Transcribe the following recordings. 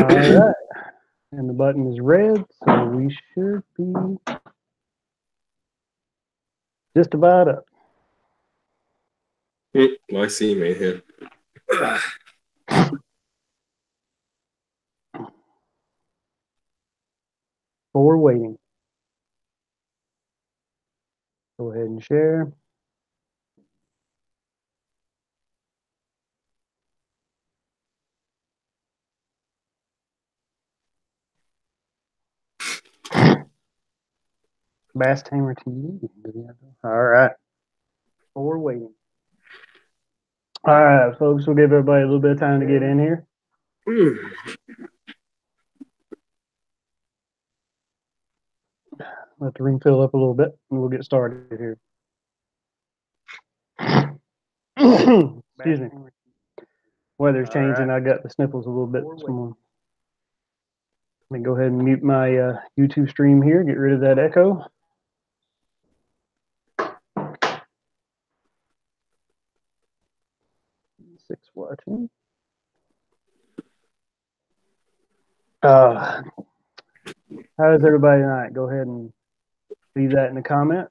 right. And the button is red, so we should be just about up. I see me here. For waiting. Go ahead and share. Bass Tamer TV. All right. For waiting. All right, folks. We'll give everybody a little bit of time to get in here. Let the ring fill up a little bit, and we'll get started here. Excuse me. Weather's changing. I got the sniffles a little bit this morning. Let me go ahead and mute my YouTube stream here. Get rid of that echo. Six watching. How's everybody tonight? Go ahead and leave that in the comment.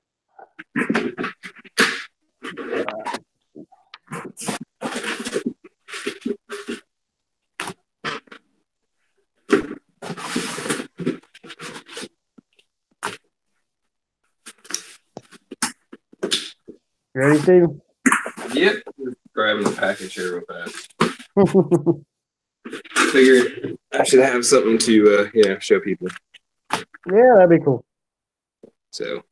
You ready, Steve? Yep. Just grabbing the package here real fast. Figured I should have something to show people. Yeah, that'd be cool. So,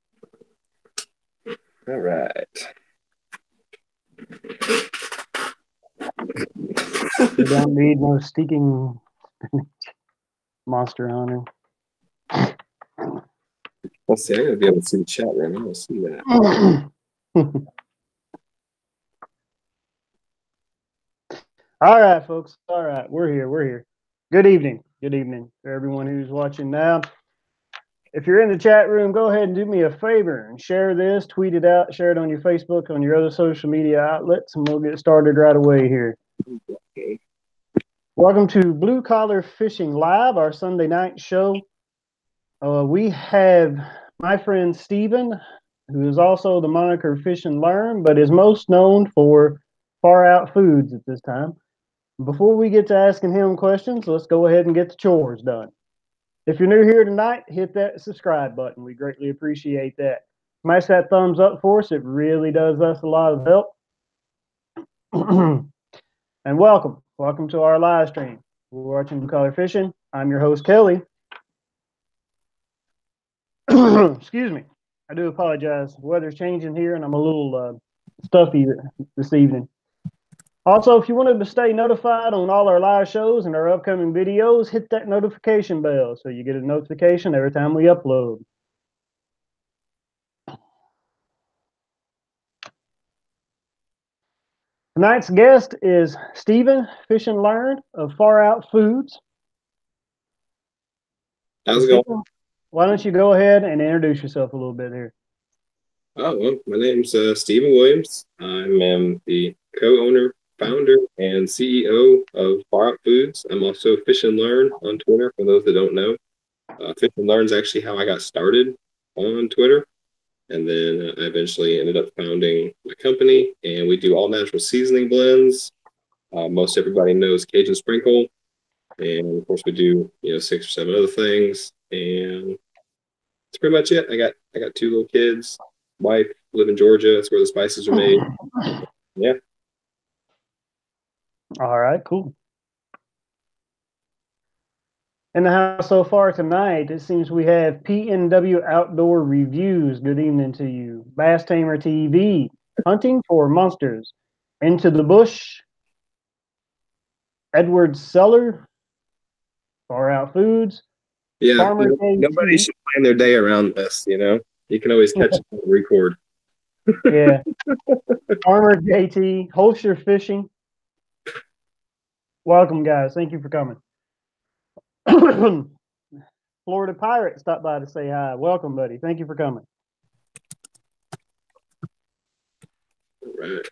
all right. You don't need no stinking Monster Hunter. Let's see. I'm gonna be able to see the chat room. I'm gonna see that. All right, folks. All right, we're here. We're here. Good evening. Good evening to everyone who's watching now. If you're in the chat room, go ahead and do me a favor and share this, tweet it out, share it on your Facebook, on your other social media outlets, and we'll get started right away here. Okay. Welcome to Blue Collar Fishing Live, our Sunday night show. We have my friend Steven, who is also the moniker Fish and Learn, but is most known for Far Out Foodz at this time. Before we get to asking him questions, let's go ahead and get the chores done. If you're new here tonight, hit that subscribe button. We greatly appreciate that. Smash that thumbs up for us. It really does us a lot of help. And welcome. Welcome to our live stream. We're watching Blue Collar Fishing. I'm your host, Kelly. Excuse me. I do apologize. The weather's changing here, and I'm a little stuffy this evening. Also, if you wanted to stay notified on all our live shows and our upcoming videos, hit that notification bell so you get a notification every time we upload. Tonight's guest is Steven Fish and Learn of Far Out Foodz. How's it going? Why don't you go ahead and introduce yourself a little bit here? Oh, well, my name's Stephen Williams. I am the co-owner, founder, and CEO of Far Out Foodz. I'm also Fish and Learn on Twitter, for those that don't know. Fish and Learn is actually how I got started on Twitter. And then I eventually ended up founding my company, and we do all natural seasoning blends. Most everybody knows Cajun Sprinkle. And of course we do, 6 or 7 other things. And that's pretty much it. I got 2 little kids. Wife, live in Georgia. That's where the spices are made. Yeah. All right, cool. In the house so far tonight, it seems we have PNW Outdoor Reviews. Good evening to you. Bass Tamer TV, Hunting for Monsters, Into the Bush, Edward Seller, Far Out Foodz. Yeah, nobody should plan their day around this, You can always catch it on the record. Yeah. Farmer JT, Holster Fishing. Welcome, guys. Thank you for coming. Florida Pirate stopped by to say hi. Welcome, buddy. Thank you for coming. All right.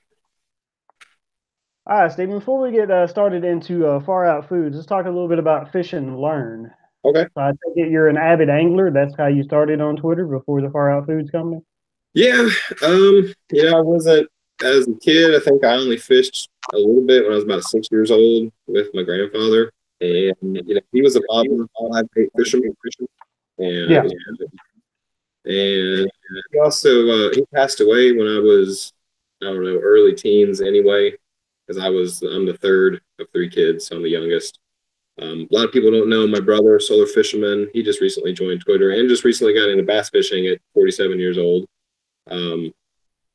All right, Stephen, before we get started into Far Out Foods, let's talk a little bit about Fish and Learn. Okay. So I take it you're an avid angler. That's how you started on Twitter before the Far Out Foods company? Yeah. I wasn't as a kid. I think I only fished a little bit when I was about 6 years old with my grandfather, and he was a live bait fisherman, Yeah. and he also he passed away when I was, I don't know, early teens anyway, because I'm the third of three kids, so I'm the youngest. A lot of people don't know my brother, solar fisherman. He just recently joined Twitter and just recently got into bass fishing at 47 years old. Um,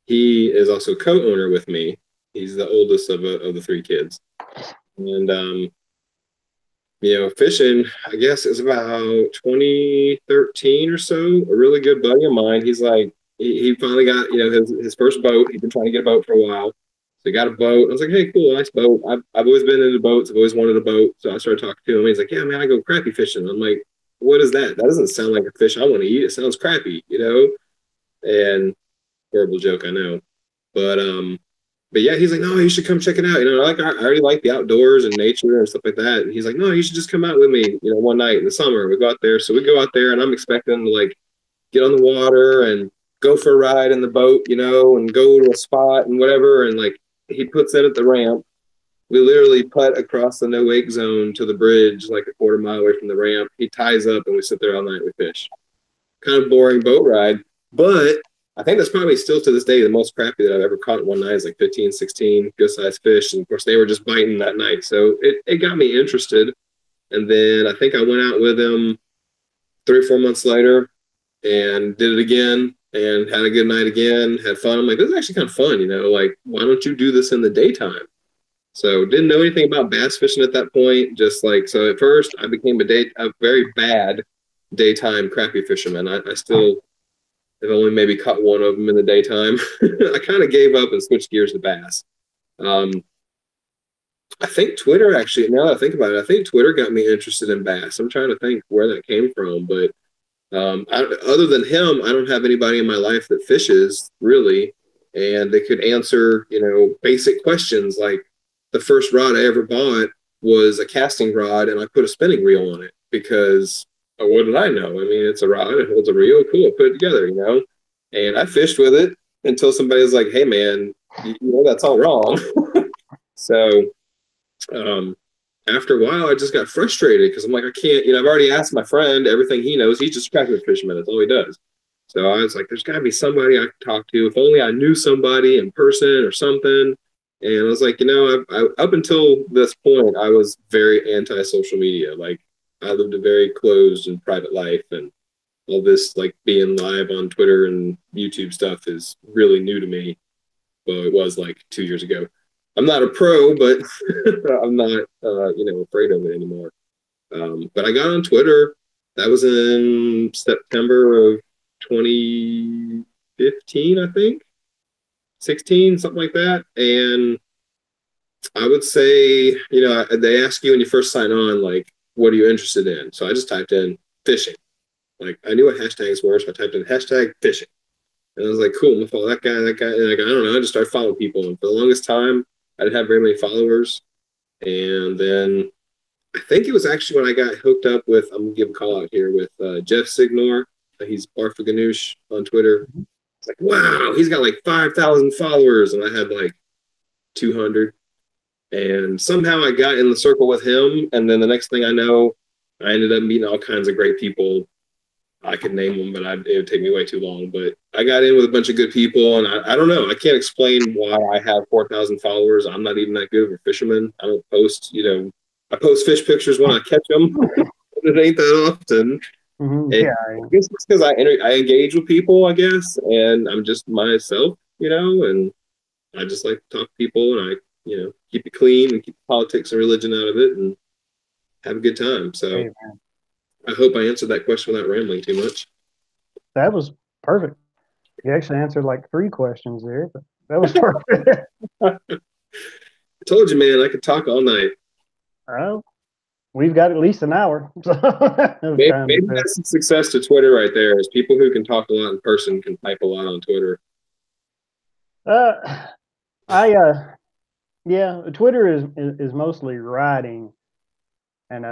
he is also co-owner with me. He's the oldest of the three kids, and fishing, I guess, is about 2013 or so. A really good buddy of mine. He's like, he finally got, his first boat. He'd been trying to get a boat for a while. So he got a boat. I was like, hey, cool, nice boat. I've always been into boats. I've always wanted a boat. So I started talking to him. He's like, yeah, man, I go crappie fishing. I'm like, what is that? That doesn't sound like a fish I want to eat. It sounds crappy, And horrible joke, I know. But but yeah, he's like, no, you should come check it out. I already like the outdoors and nature and stuff like that. And he's like, no, you should just come out with me, one night in the summer. We go out there. So we go out there and I'm expecting to like get on the water and go for a ride in the boat, and go to a spot and whatever. And like he puts in at the ramp. We literally putt across the no wake zone to the bridge, like a quarter mile away from the ramp. He ties up and we sit there all night. We fish. Kind of boring boat ride, but I think that's probably still to this day the most crappie that I've ever caught in one night is like 15, 16 good sized fish. And of course, they were just biting that night. So it got me interested. And then I think I went out with him 3 or 4 months later and did it again and had a good night again, had fun. I'm like, this is actually kind of fun, like, why don't you do this in the daytime? So didn't know anything about bass fishing at that point. Just like, so at first I became a very bad daytime crappie fisherman. I still have only maybe caught one of them in the daytime. I kind of gave up and switched gears to bass. Um, I think Twitter actually, now that I think about it, I think Twitter got me interested in bass. I'm trying to think where that came from, but other than him, I don't have anybody in my life that fishes really, and they could answer, basic questions. Like the first rod I ever bought was a casting rod, and I put a spinning reel on it because what did I know? I mean, it's a rod, it holds a reel, cool, put it together, And I fished with it until somebody was like, "Hey, man, that's all wrong." So after a while, I just got frustrated because I'm like, I can't, I've already asked my friend everything he knows. He's just a crappie fisherman. That's all he does. So I was like, there's got to be somebody I could talk to. If only I knew somebody in person or something. And I was like, up until this point, I was very anti-social media. Like, I lived a very closed and private life. And all this, like, being live on Twitter and YouTube stuff is really new to me. Well, it was like 2 years ago. I'm not a pro, but I'm not, afraid of it anymore. But I got on Twitter. That was in September of 2015, I think, 16, something like that. And I would say, they ask you when you first sign on, like, what are you interested in? So I just typed in fishing. Like, I knew what hashtags were, so I typed in hashtag fishing. And I was like, cool, I'm gonna follow that guy. And like, I don't know, I just started following people. And for the longest time, I didn't have very many followers. And then I think it was actually when I got hooked up with, I'm going to give a call out here with Jeff Signor. He's Barfa Ganoush on Twitter. It's like, wow, he's got like 5,000 followers. And I had like 200. And somehow I got in the circle with him. And then the next thing I know, I ended up meeting all kinds of great people. I could name them, but it would take me way too long. But I got in with a bunch of good people, and I don't know. I can't explain why I have 4,000 followers. I'm not even that good of a fisherman. I don't post, I post fish pictures when I catch them. It ain't that often. Mm-hmm. Yeah, I guess it's because I engage with people, I guess, and I'm just myself, and I just like to talk to people, and I, keep it clean and keep politics and religion out of it, and have a good time. So. Hey, I hope I answered that question without rambling too much. That was perfect. You actually answered like 3 questions there, but that was perfect. I told you, man, I could talk all night. Oh, we've got at least an hour. So maybe that's some success to Twitter right there, is people who can talk a lot in person can type a lot on Twitter. Yeah, Twitter is mostly writing, and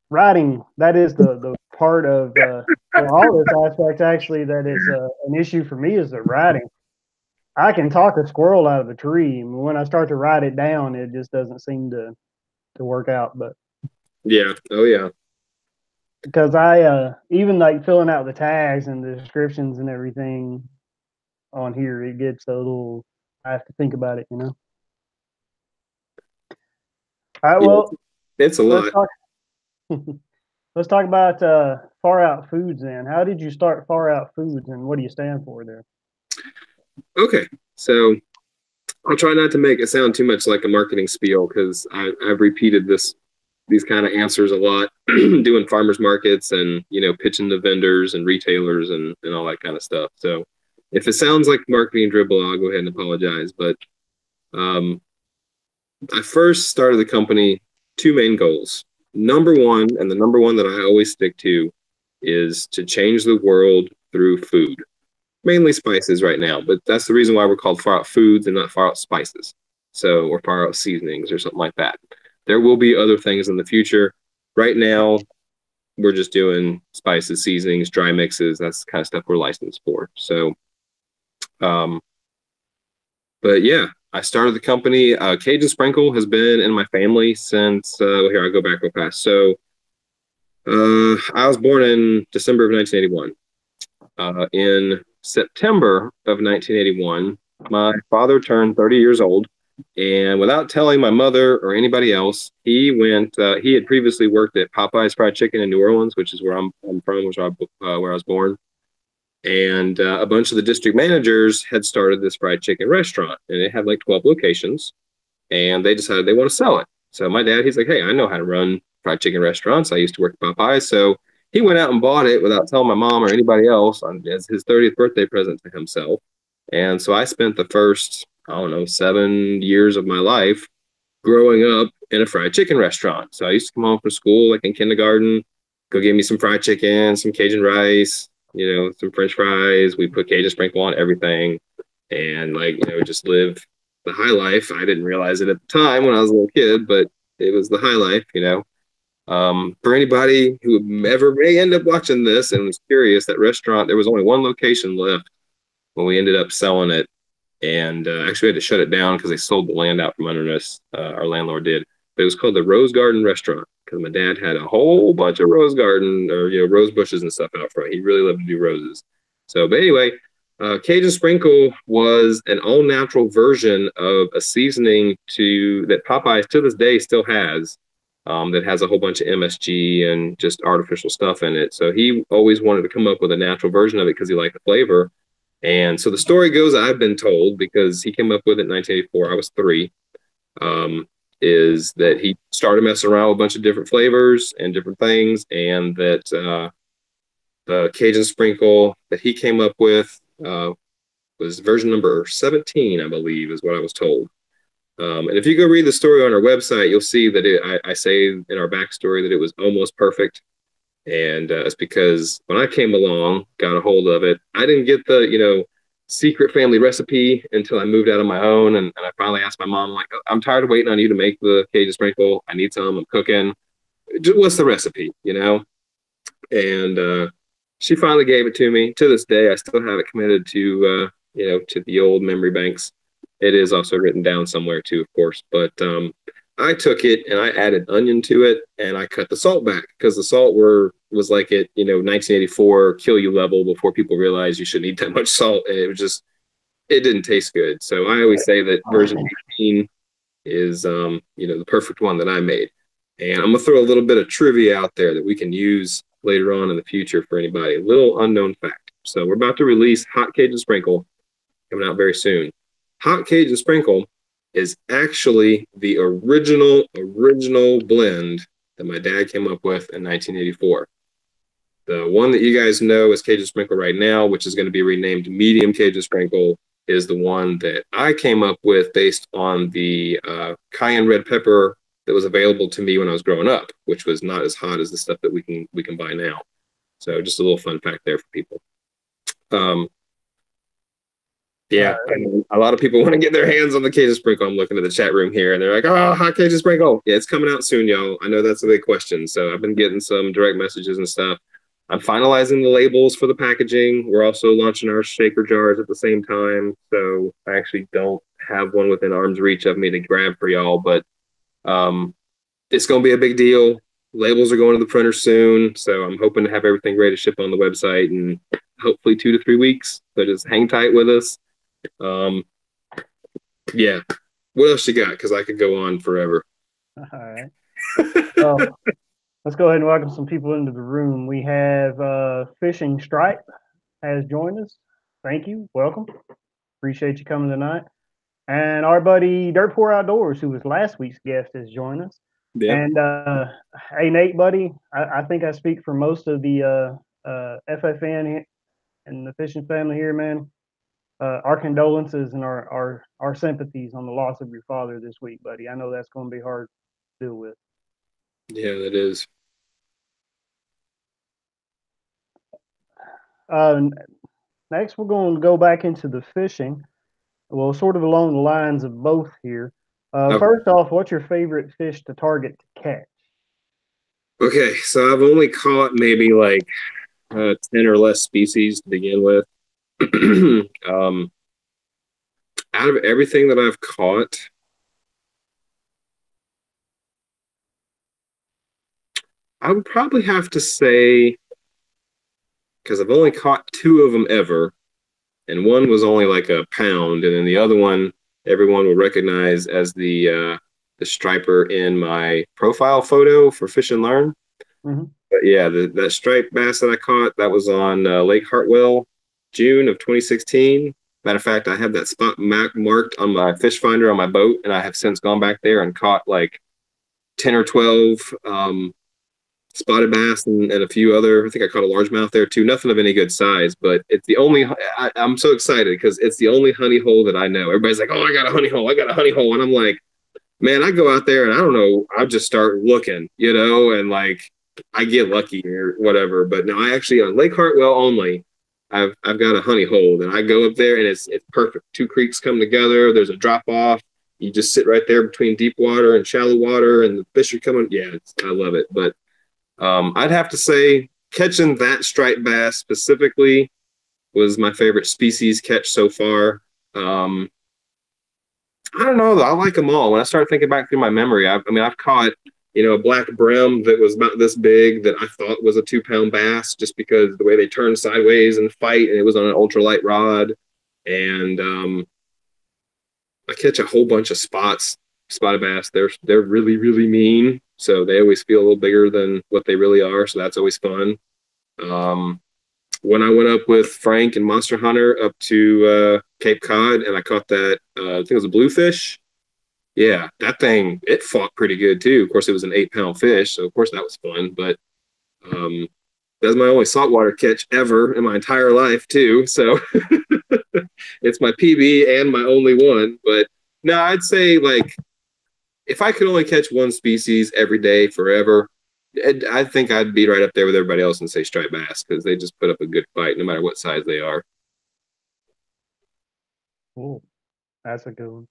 writing, that is the part of well, all this aspects actually that is an issue for me is the writing. I can talk a squirrel out of a tree, and when I start to write it down, it just doesn't seem to work out. But Yeah. Oh yeah. because I even like filling out the tags and the descriptions and everything on here, it gets a little. I have to think about it, you know. All right, Yeah. well, It's a let's lot. talk. Let's talk about Far Out Foodz. Then, how did you start Far Out Foodz, and what do you stand for there? Okay. So I'll try not to make it sound too much like a marketing spiel because I've repeated these kind of answers a lot doing farmers markets and pitching to vendors and retailers and all that kind of stuff. So if it sounds like marketing dribble, I'll go ahead and apologize. But um, I first started the company two main goals. Number one, and the number one that I always stick to, is to change the world through food, mainly spices right now, but that's the reason why we're called Far Out Foodz and not Far Out Spices. So, or Far Out Seasonings or something like that. There will be other things in the future. Right now, we're just doing spices, seasonings, dry mixes. That's the kind of stuff we're licensed for. So, um, but yeah, I started the company. Cajun Sprinkle has been in my family since, well, here, I go back real fast. So, I was born in December of 1981. In September of 1981, my father turned 30 years old. And without telling my mother or anybody else, he went. He had previously worked at Popeye's Fried Chicken in New Orleans, which is where I'm from, where I was born. And a bunch of the district managers had started this fried chicken restaurant, and it had like 12 locations. And they decided they want to sell it. So my dad, he's like, "Hey, I know how to run fried chicken restaurants. I used to work at Popeye's." So he went out and bought it without telling my mom or anybody else as his 30th birthday present to himself. And so I spent the first, I don't know, 7 years of my life growing up in a fried chicken restaurant. So I used to come home from school, like in kindergarten, go get me some fried chicken, some Cajun rice, some French fries. We put Cajun sprinkle on everything and just live the high life. I didn't realize it at the time when I was a little kid, but it was the high life. For anybody who ever may end up watching this and was curious, that restaurant, there was only one location left when we ended up selling it. And actually, we had to shut it down because they sold the land out from under us. Our landlord did. But it was called the Rose Garden Restaurant because my dad had a whole bunch of rose garden or rose bushes and stuff out front. He really loved to do roses. So, but anyway, Cajun Sprinkle was an all natural version of a seasoning that Popeyes to this day still has. That has a whole bunch of MSG and just artificial stuff in it. So he always wanted to come up with a natural version of it because he liked the flavor. And so the story goes, I've been told, because he came up with it in 1984, I was 3, is that he started messing around with a bunch of different flavors and different things, and that the Cajun Sprinkle that he came up with was version number 17, I believe, is what I was told. And if you go read the story on our website, you'll see that I say in our backstory that it was almost perfect. And it's because when I came along, got a hold of it, I didn't get the, secret family recipe until I moved out on my own. And I finally asked my mom, like, I'm tired of waiting on you to make the Cajun Sprinkle. I need some. I'm cooking. What's the recipe? And she finally gave it to me. To this day, I still have it committed to the old memory banks. It is also written down somewhere too, of course. But I took it and I added onion to it and I cut the salt back because the salt was like at 1984 kill you level before people realized you shouldn't eat that much salt, and it didn't taste good. So I always say that version 18 is the perfect one that I made. And I'm gonna throw a little bit of trivia out there that we can use later on in the future for anybody. A little unknown fact. So we're about to release Hot Cajun Sprinkle, coming out very soon. Hot Cajun Sprinkle is actually the original blend that my dad came up with in 1984. The one that you guys know as Cajun Sprinkle right now, which is going to be renamed Medium Cajun Sprinkle, is the one that I came up with based on the cayenne red pepper that was available to me when I was growing up, which was not as hot as the stuff that we can buy now. So just a little fun fact there for people. Yeah, and a lot of people want to get their hands on the Cajun Sprinkle. I'm looking at the chat room here, and they're like, "Oh, hot Cajun Sprinkle! Yeah, it's coming out soon, y'all." I know that's a big question, so I've been getting some direct messages and stuff. I'm finalizing the labels for the packaging. We're also launching our shaker jars at the same time, so I actually don't have one within arm's reach of me to grab for y'all, but um, it's going to be a big deal. Labels are going to the printer soon, so I'm hoping to have everything ready to ship on the website in hopefully 2 to 3 weeks. So just hang tight with us. Um, yeah. What else you got? Because I could go on forever. All right. Well, let's go ahead and welcome some people into the room. We have Fishing Stripe has joined us. Thank you. Welcome. Appreciate you coming tonight. And our buddy Dirt Poor Outdoors, who was last week's guest, has joined us. Yeah. And hey, Nate, buddy, I think I speak for most of the FFN and the fishing family here, man. Our condolences and our sympathies on the loss of your father this week, buddy. I know that's going to be hard to deal with. Yeah, that is. Next, we're going to go back into the fishing. Well, sort of along the lines of both here. First off, what's your favorite fish to target to catch? Okay, so I've only caught maybe like 10 or less species to begin with. Out of everything that I've caught, I would probably have to say, because I've only caught 2 of them ever, and one was only like a pound, and then the other one, everyone will recognize as the striper in my profile photo for Fish and Learn. Mm-hmm. But yeah, that striped bass that I caught, that was on Lake Hartwell, June of 2016. Matter of fact, I have that spot marked on my fish finder on my boat, and I have since gone back there and caught like 10 or 12 spotted bass and a few other. I think I caught a largemouth there too. Nothing of any good size, but it's the only. I'm so excited because it's the only honey hole that I know. Everybody's like, "Oh, I got a honey hole! I got a honey hole!" And I'm like, "Man, I go out there and I don't know. I just start looking, and like I get lucky or whatever." But no, I actually on Lake Hartwell only. I've got a honey hole, and I go up there and it's perfect. 2 creeks come together. There's a drop off. You just sit right there between deep water and shallow water, and the fish are coming. Yeah, I love it. But I'd have to say catching that striped bass specifically was my favorite species catch so far. I don't know though. I like them all. When I start thinking back through my memory, I've caught a black brim that was about this big that I thought was a 2-pound bass just because the way they turn sideways and fight, and it was on an ultralight rod. And I catch a whole bunch of spotted bass. They're really, really mean. So they always feel a little bigger than what they really are. So that's always fun. When I went up with Frank and Monster Hunter up to Cape Cod and I caught that, I think it was a bluefish. Yeah, that thing, it fought pretty good too. Of course, it was an 8-pound fish. So of course that was fun. But that's my only saltwater catch ever in my entire life too. So it's my PB and my only one. But no, I'd say like, if I could only catch one species every day forever, I think I'd be right up there with everybody else and say striped bass because they just put up a good fight no matter what size they are. Cool. That's a good one.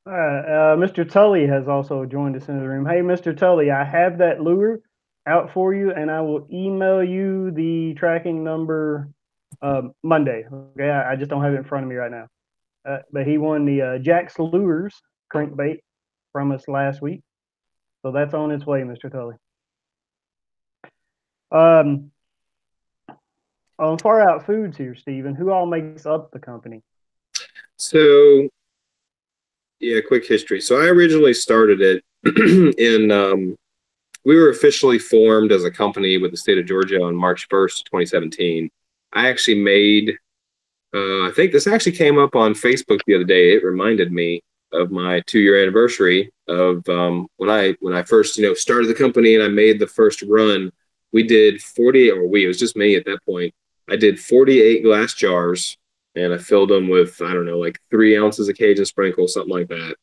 All right. Mr. Tully has also joined us in the room. Hey, Mr. Tully, I have that lure out for you, and I will email you the tracking number Monday. Okay, I just don't have it in front of me right now. But he won the Jack's Lures crankbait from us last week. So that's on its way, Mr. Tully. On Far Out Foodz here, Stephen, who all makes up the company? So, yeah, quick history. So I originally started it we were officially formed as a company with the state of Georgia on March 1st, 2017. I actually made, I think this actually came up on Facebook the other day. It reminded me of my 2-year anniversary of when I first started the company and I made the first run. We did 48, it was just me at that point. I did 48 glass jars and I filled them with, I don't know, like 3 ounces of Cajun Sprinkle, something like that.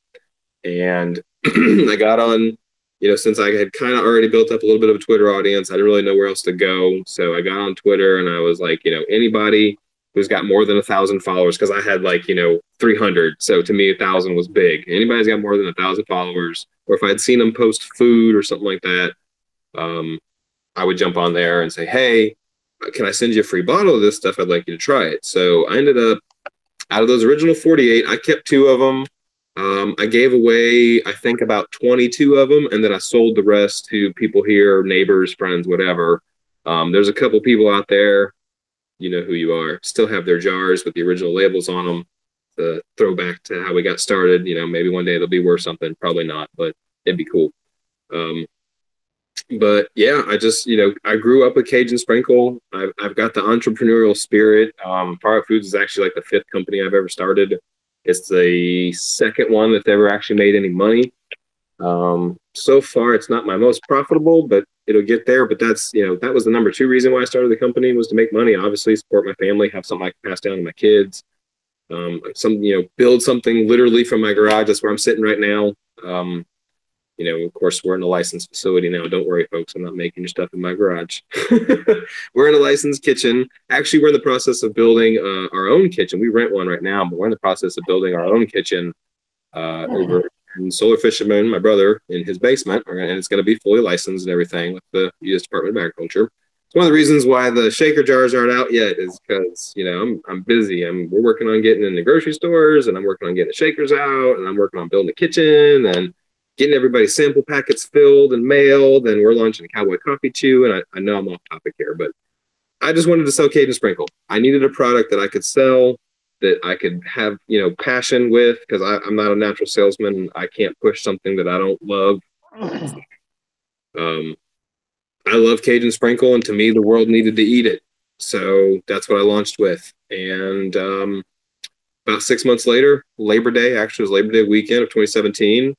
And I got on, since I had kind of already built up a little bit of a Twitter audience, I didn't really know where else to go. So I got on Twitter and I was like, anybody who's got more than 1,000 followers, because I had like, 300. So to me, 1,000 was big. Anybody's got more than 1,000 followers, or if I'd seen them post food or something like that, um, I would jump on there and say, hey, can I send you a free bottle of this stuff? I'd like you to try it. So I ended up, out of those original 48, I kept 2 of them. I gave away, I think, about 22 of them, and then I sold the rest to people here, neighbors, friends, whatever. There's a couple people out there, you know who you are, still have their jars with the original labels on them. The throwback to how we got started. Maybe one day they'll be worth something. Probably not, but it'd be cool. Um, but yeah, I just, I grew up with Cajun Sprinkle. I've got the entrepreneurial spirit. Far Out Foodz is actually like the 5th company I've ever started. It's the 2nd one that's ever actually made any money. So far, it's not my most profitable, but it'll get there. But that's, that was the number 2 reason why I started the company, was to make money, obviously support my family, have something I can pass down to my kids. Build something literally from my garage. That's where I'm sitting right now. Of course, we're in a licensed facility now. Don't worry, folks. I'm not making your stuff in my garage. We're in a licensed kitchen. Actually, we're in the process of building our own kitchen. We rent one right now, but we're in the process of building our own kitchen over in Solar Fisherman, my brother, in his basement. And it's going to be fully licensed and everything with the U.S. Department of Agriculture. It's one of the reasons why the shaker jars aren't out yet, is because, I'm busy. We're working on getting in the grocery stores, and I'm working on getting the shakers out, and I'm working on building a kitchen and getting everybody's sample packets filled and mailed, and we're launching a Cowboy Coffee Chew. And I know I'm off topic here, but I just wanted to sell Cajun Sprinkle. I needed a product that I could sell, that I could have, passion with, because I'm not a natural salesman. I can't push something that I don't love. I love Cajun Sprinkle, and to me, the world needed to eat it. So that's what I launched with. And about 6 months later, Labor Day, actually it was Labor Day weekend of 2017,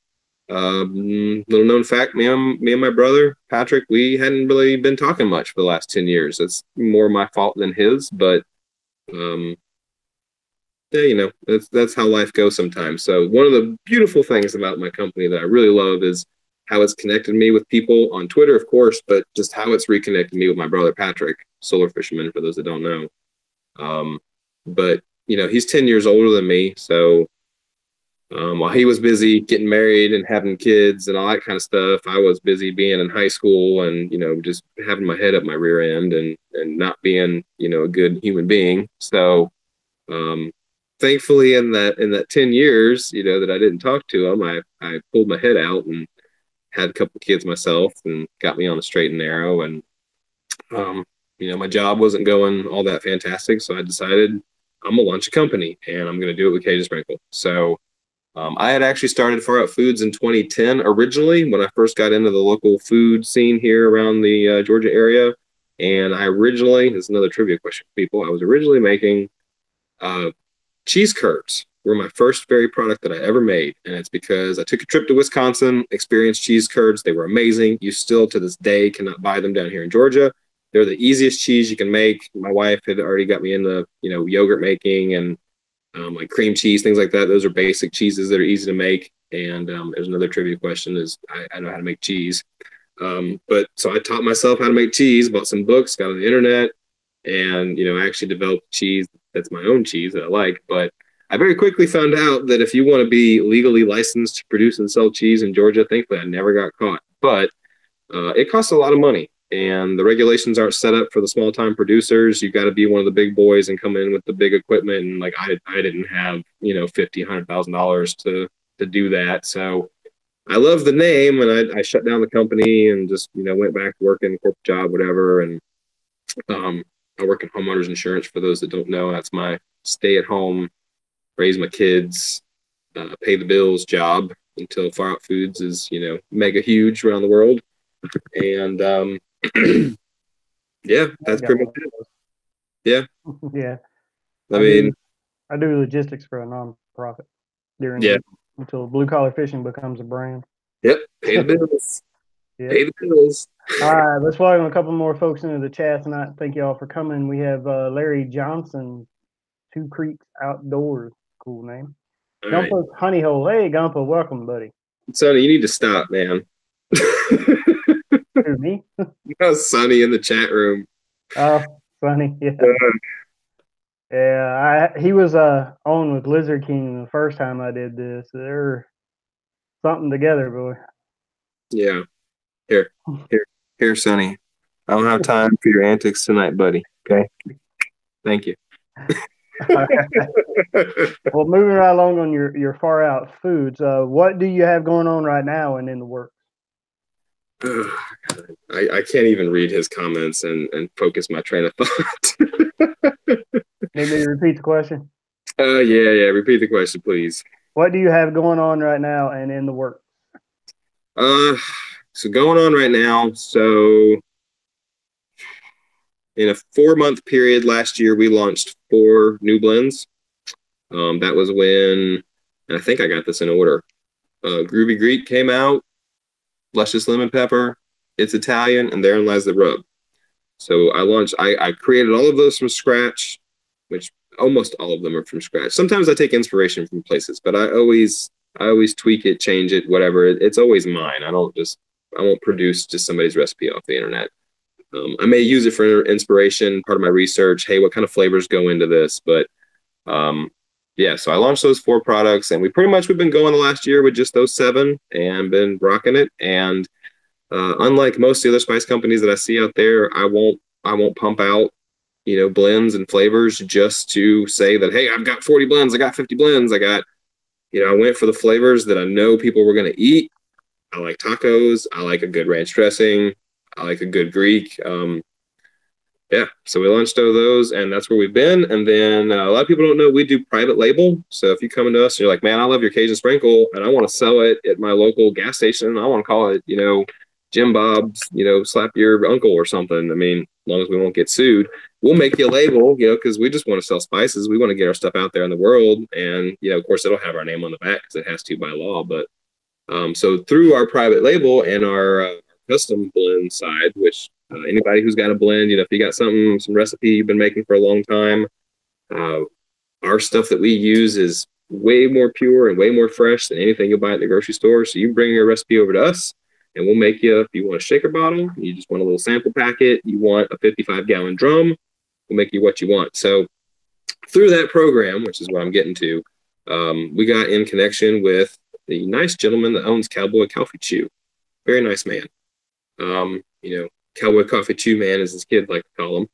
little known fact, me and my brother Patrick, we hadn't really been talking much for the last 10 years. It's more my fault than his, but yeah, that's how life goes sometimes. So one of the beautiful things about my company that I really love is how it's connected me with people on Twitter, of course, but just how it's reconnected me with my brother Patrick, Solar Fisherman, for those that don't know. But he's 10 years older than me, so while he was busy getting married and having kids and all that kind of stuff, I was busy being in high school and, just having my head up my rear end and not being, a good human being. So, thankfully in that 10 years, that I didn't talk to him, I pulled my head out and had a couple kids myself and got me on the straight and narrow. And, my job wasn't going all that fantastic. So I decided I'm going to launch a company, and I'm going to do it with Cajun Sprinkle. So, I had actually started Far Out Foodz in 2010 originally, when I first got into the local food scene here around the Georgia area. And this is another trivia question for people, I was originally making cheese curds. Were my first very product that I ever made. And it's because I took a trip to Wisconsin, experienced cheese curds. They were amazing. You still to this day cannot buy them down here in Georgia. They're the easiest cheese you can make. My wife had already got me into, yogurt making and like cream cheese, things like that. Those are basic cheeses that are easy to make. And there's another trivia question is I know how to make cheese. But so I taught myself how to make cheese, bought some books, got on the internet, and, I actually developed cheese that's my own cheese that I like. But I very quickly found out that if you want to be legally licensed to produce and sell cheese in Georgia, thankfully I never got caught, but it costs a lot of money. And the regulations aren't set up for the small time producers. You got to be one of the big boys and come in with the big equipment. And like I didn't have $50,000-$100,000 to do that. So I love the name, and I shut down the company and just went back to working a corporate job, whatever. And I work in homeowners insurance. For those that don't know, that's my stay at home, raise my kids, pay the bills job until Far Out Foodz is mega huge around the world. And yeah, that's pretty much it. Yeah. Yeah. I mean, I do logistics for a nonprofit until Blue Collar Fishing becomes a brand. Yep. Pay the bills. Yep. Pay the bills. All right. Let's welcome a couple more folks into the chat tonight. Thank you all for coming. We have Larry Johnson, Two Creeks Outdoors. Cool name. Gumpa's right. Honey Hole. Hey, Gumpa. Welcome, buddy. Sonny, you need to stop, man. Who, me? Sonny in the chat room. Oh, Sonny. Yeah. Yeah, he was on with Lizard King the first time I did this. They're something together, boy. Yeah. Here, here, here, Sonny. I don't have time for your antics tonight, buddy. Okay. Thank you. Well, moving right along on your Far Out Foods, what do you have going on right now and in the works? I can't even read his comments and focus my train of thought. Need me to repeat the question? Yeah. Repeat the question, please. What do you have going on right now and in the works? Uh, so going on right now. So in a 4-month period last year, we launched 4 new blends. That was when, and I think I got this in order. Groovy Greek came out, Luscious Lemon Pepper, It's Italian, and Therein Lies the Rub. So I created all of those from scratch, which almost all of them are from scratch. Sometimes I take inspiration from places, but I always tweak it, change it, whatever. It's always mine. I won't produce just somebody's recipe off the internet. I may use it for inspiration, part of my research. Hey, what kind of flavors go into this? But yeah, so I launched those 4 products, and we've been going the last year with just those 7 and been rocking it. And unlike most of the other spice companies that I see out there, I won't pump out, blends and flavors just to say that, hey, I've got 40 blends, I got 50 blends, I went for the flavors that I know people were going to eat. I like tacos. I like a good ranch dressing. I like a good Greek. Yeah, so we launched those, and that's where we've been. And then a lot of people don't know we do private label. So if you come into us and you're like, man, I love your Cajun Sprinkle, and I want to sell it at my local gas station. I want to call it, Jim Bob's, slap your uncle or something. I mean, as long as we won't get sued, we'll make you a label, because we just want to sell spices. We want to get our stuff out there in the world. And, of course, it'll have our name on the back because it has to by law. But so through our private label and our custom blend side, which anybody who's got a blend, if you got some recipe you've been making for a long time, our stuff that we use is way more pure and way more fresh than anything you'll buy at the grocery store. So you bring your recipe over to us, and we'll make you, if you want a shaker bottle, you just want a little sample packet, you want a 55-gallon drum, we'll make you what you want. So through that program, which is what I'm getting to, we got in connection with the nice gentleman that owns Cowboy Coffee Chew. Very nice man. Cowboy Coffee Chew Man, as his kid like to call him.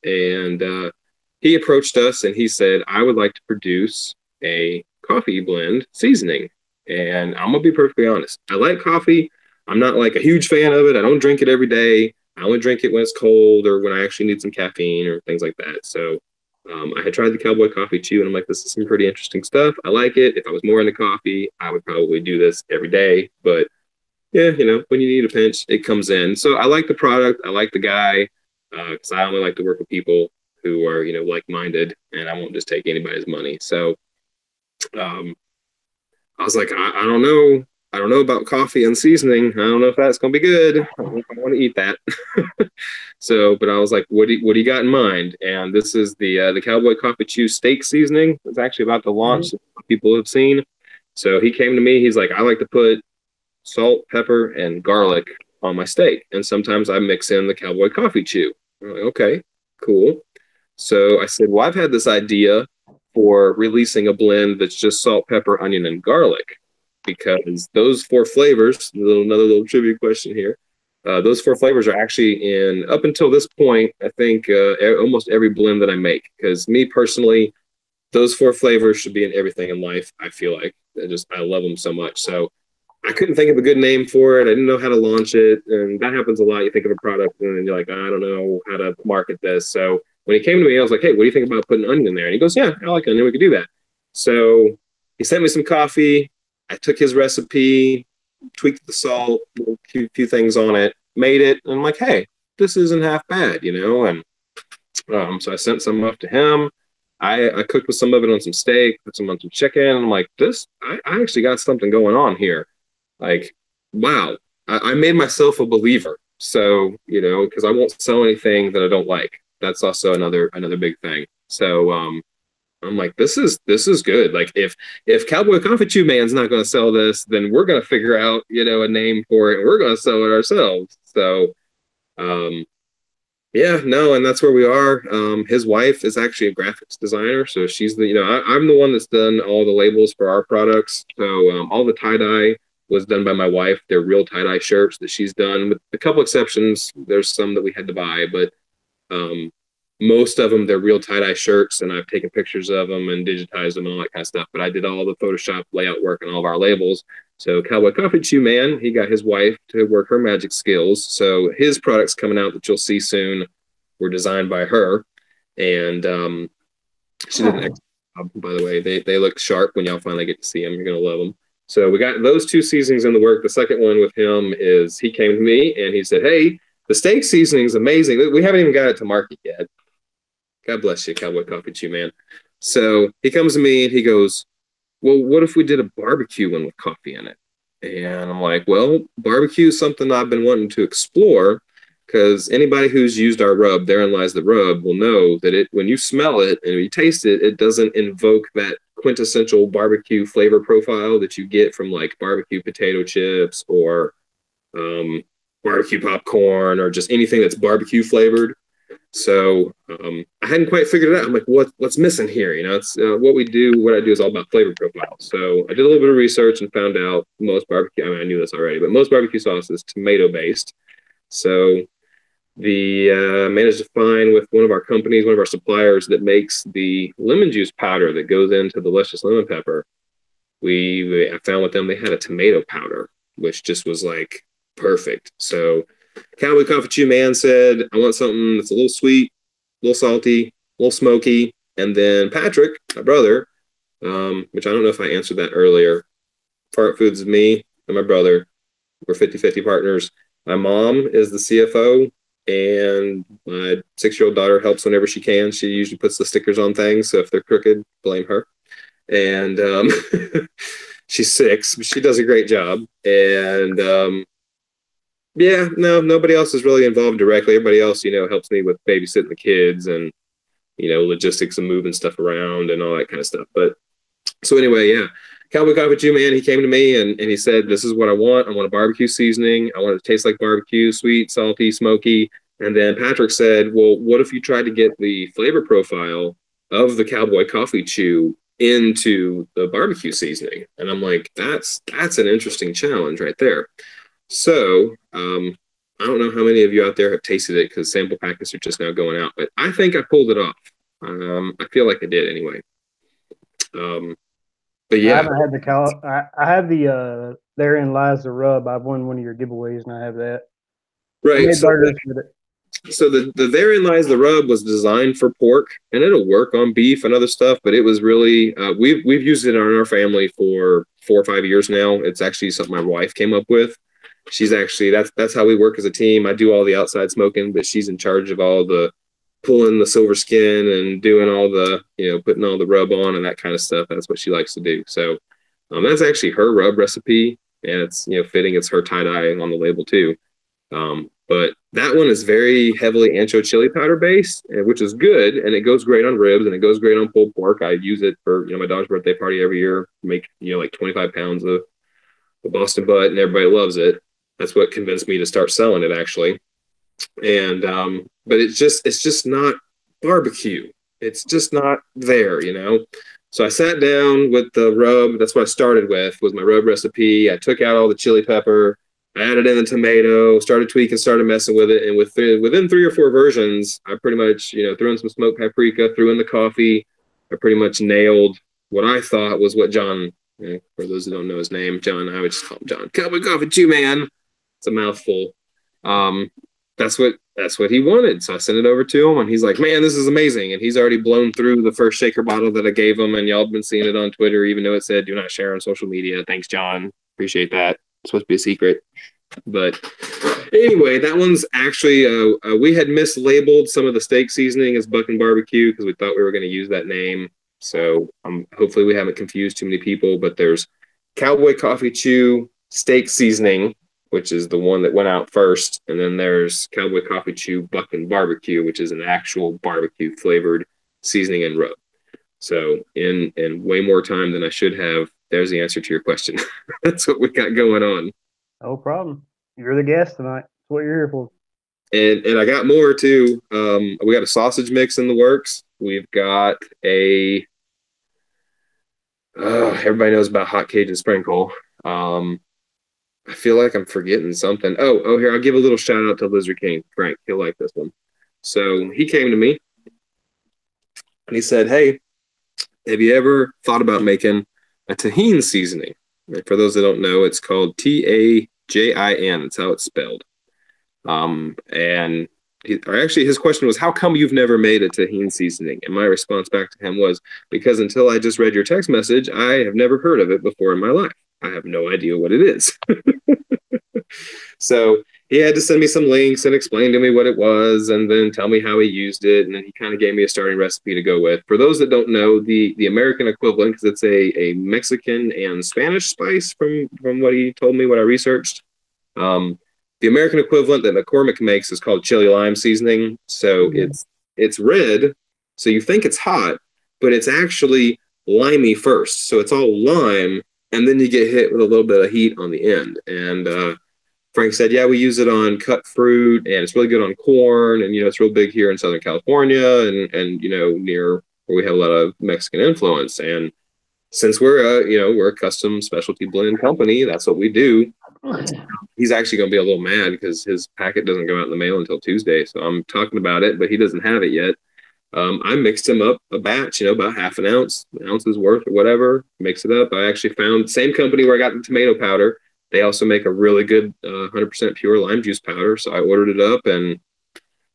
And he approached us and he said, I would like to produce a coffee blend seasoning. And I'm going to be perfectly honest. I like coffee. I'm not like a huge fan of it. I don't drink it every day. I only drink it when it's cold or when I actually need some caffeine or things like that. So I had tried the Cowboy Coffee Chew, and I'm like, this is some pretty interesting stuff. I like it. If I was more into coffee, I would probably do this every day. But yeah, when you need a pinch, it comes in. So I like the product. I like the guy, because I only like to work with people who are, like-minded, and I won't just take anybody's money. So I was like, I don't know. I don't know about coffee and seasoning. I don't know if that's going to be good. I don't know if I want to eat that. So, but I was like, what do you got in mind? And this is the Cowboy Coffee Chew steak seasoning. It's actually about to launch. Mm-hmm. People have seen. So he came to me. He's like, I like to put salt, pepper, and garlic on my steak. And sometimes I mix in the Cowboy Coffee Chew. I'm like, okay, cool. So I said, well, I've had this idea for releasing a blend that's just salt, pepper, onion, and garlic, because those 4 flavors, another little trivia question here, those 4 flavors are actually in, up until this point, I think almost every blend that I make. Because me personally, those 4 flavors should be in everything in life, I feel like. I love them so much. So I couldn't think of a good name for it. I didn't know how to launch it. And that happens a lot. You think of a product and then you're like, I don't know how to market this. So when he came to me, I was like, hey, what do you think about putting onion in there? And he goes, yeah, I like onion. We could do that. So he sent me some coffee. I took his recipe, tweaked the salt, a few things on it, made it. And I'm like, hey, this isn't half bad, And so I sent some up to him. I cooked with some of it on some steak, put some on some chicken. And I'm like, I actually got something going on here. Like, wow, I made myself a believer. So, because I won't sell anything that I don't like. That's also another big thing. So I'm like, this is good. Like, if Cowboy Coffee Chew Man's not going to sell this, then we're going to figure out, a name for it, and we're going to sell it ourselves. So Yeah, no, and that's where we are. His wife is actually a graphics designer, so she's the, I'm the one that's done all the labels for our products. So all the tie dye was done by my wife. They're real tie dye shirts that she's done, with a couple exceptions. There's some that we had to buy, but um, most of them they're real tie dye shirts, and I've taken pictures of them and digitized them and all that kind of stuff. But I did all the Photoshop layout work and all of our labels. So Cowboy Coffee Chew Man, he got his wife to work her magic skills. So his products coming out that you'll see soon were designed by her, and she did an excellent job. By the way, they look sharp when y'all finally get to see them. You're gonna love them. So we got those two seasonings in the work. The second one with him is he came to me and he said, "Hey, the steak seasoning is amazing. We haven't even got it to market yet." God bless you, Cowboy Coffee Chew Man. So he comes to me and he goes, "Well, what if we did a barbecue one with coffee in it?" And I'm like, "Well, barbecue is something I've been wanting to explore, because anybody who's used our rub, therein lies the rub, will know that when you smell it and you taste it, it doesn't invoke that quintessential barbecue flavor profile that you get from like barbecue potato chips or um, barbecue popcorn or just anything that's barbecue flavored. So I hadn't quite figured it out. I'm like, what's missing here? It's what we do. What I do is all about flavor profile. So I did a little bit of research and found out most barbecue. I mean, I knew this already, but most barbecue sauce is tomato based. So the managed to find with one of our companies, one of our suppliers that makes the lemon juice powder that goes into the luscious lemon pepper. I found with them they had a tomato powder, which just was like perfect. So Cowboy Coffee Chew Man said, "I want something that's a little sweet, a little salty, a little smoky." And then Patrick, my brother, which I don't know if I answered that earlier. Far Out Foodz is me and my brother. We're 50-50 partners. My mom is the CFO, and my 6-year-old daughter helps whenever she can. She usually puts the stickers on things, so if they're crooked, blame her. And she's 6, but she does a great job. And yeah, no, nobody else is really involved directly. Everybody else, helps me with babysitting the kids and, logistics and moving stuff around and all that kind of stuff. But so anyway, yeah, Cowboy Coffee Chew Man, he came to me and he said, "This is what I want. I want a barbecue seasoning. I want it to taste like barbecue, sweet, salty, smoky." And then Patrick said, "Well, what if you tried to get the flavor profile of the Cowboy Coffee Chew into the barbecue seasoning?" And I'm like, that's an interesting challenge right there. So I don't know how many of you out there have tasted it because sample packets are just now going out, but I think I pulled it off. I feel like I did anyway. Um, but I yeah, haven't had the I have the therein lies the rub. I've won one of your giveaways and I have that. I right. made burgers with it. So the therein lies the rub was designed for pork, and it'll work on beef and other stuff. But it was really we've used it in our family for 4 or 5 years now. It's actually something my wife came up with. She's actually that's how we work as a team. I do all the outside smoking, but she's in charge of all the pulling the silver skin and doing all the putting all the rub on and that kind of stuff. That's what she likes to do. So that's actually her rub recipe, and it's fitting. It's her tie dye on the label too. But that one is very heavily ancho chili powder based, which is good, and it goes great on ribs and it goes great on pulled pork. I use it for my daughter's birthday party every year. Make like 25 pounds of the Boston butt, and everybody loves it. That's what convinced me to start selling it actually. And but it's just not barbecue. It's just not there. So I sat down with the rub. That's what I started with, was my rub recipe. I took out all the chili pepper. I added in the tomato, started tweaking, started messing with it. And within 3 or 4 versions, I pretty much, threw in some smoked paprika, threw in the coffee. I pretty much nailed what I thought was what John, for those who don't know his name, John, I would just call him John. Cowboy Coffee Chew Man. It's a mouthful. Um, that's what he wanted. So I sent it over to him, and he's like, "Man, this is amazing." And he's already blown through the first shaker bottle that I gave him, and y'all have been seeing it on Twitter, even though it said "do not share on social media." Thanks, John. Appreciate that. It's supposed to be a secret. But anyway, that one's actually we had mislabeled some of the steak seasoning as Buck and Barbecue because we thought we were going to use that name. So hopefully we haven't confused too many people. But there's Cowboy Coffee Chew steak seasoning, which is the one that went out first. And then there's Cowboy Coffee Chew Buck and Barbecue, which is an actual barbecue flavored seasoning and rub. So in way more time than I should have, there's the answer to your question. That's what we got going on. No problem. You're the guest tonight. That's what you're here for. And I got more too. We got a sausage mix in the works. We've got a everybody knows about hot Cajun sprinkle. Um, I feel like I'm forgetting something. Here, I'll give a little shout out to Lizard King. Frank, he'll like this one. So he came to me and he said, "Hey, have you ever thought about making a tahini seasoning?" And for those that don't know, it's called Tajin. It's how it's spelled. And actually, his question was, "How come you've never made a tahini seasoning?" And my response back to him was, "Because until I just read your text message, I have never heard of it before in my life. I have no idea what it is." So he had to send me some links and explain to me what it was and then tell me how he used it. And then he kind of gave me a starting recipe to go with. For those that don't know, the American equivalent, because it's a Mexican and Spanish spice from what he told me, what I researched. The American equivalent that McCormick makes is called chili lime seasoning. So it's red. So you think it's hot, but it's actually limey first. So it's all lime, and then you get hit with a little bit of heat on the end. And Frank said, "Yeah, we use it on cut fruit, and it's really good on corn, and it's real big here in Southern California, and near where we have a lot of Mexican influence. And since we're a custom specialty blend company, that's what we do." He's actually going to be a little mad because his packet doesn't go out in the mail until Tuesday. So I'm talking about it, but he doesn't have it yet. I mixed him up a batch, about half an ounce's worth or whatever. Mix it up. I actually found the same company where I got the tomato powder. They also make a really good 100% pure lime juice powder. So I ordered it up and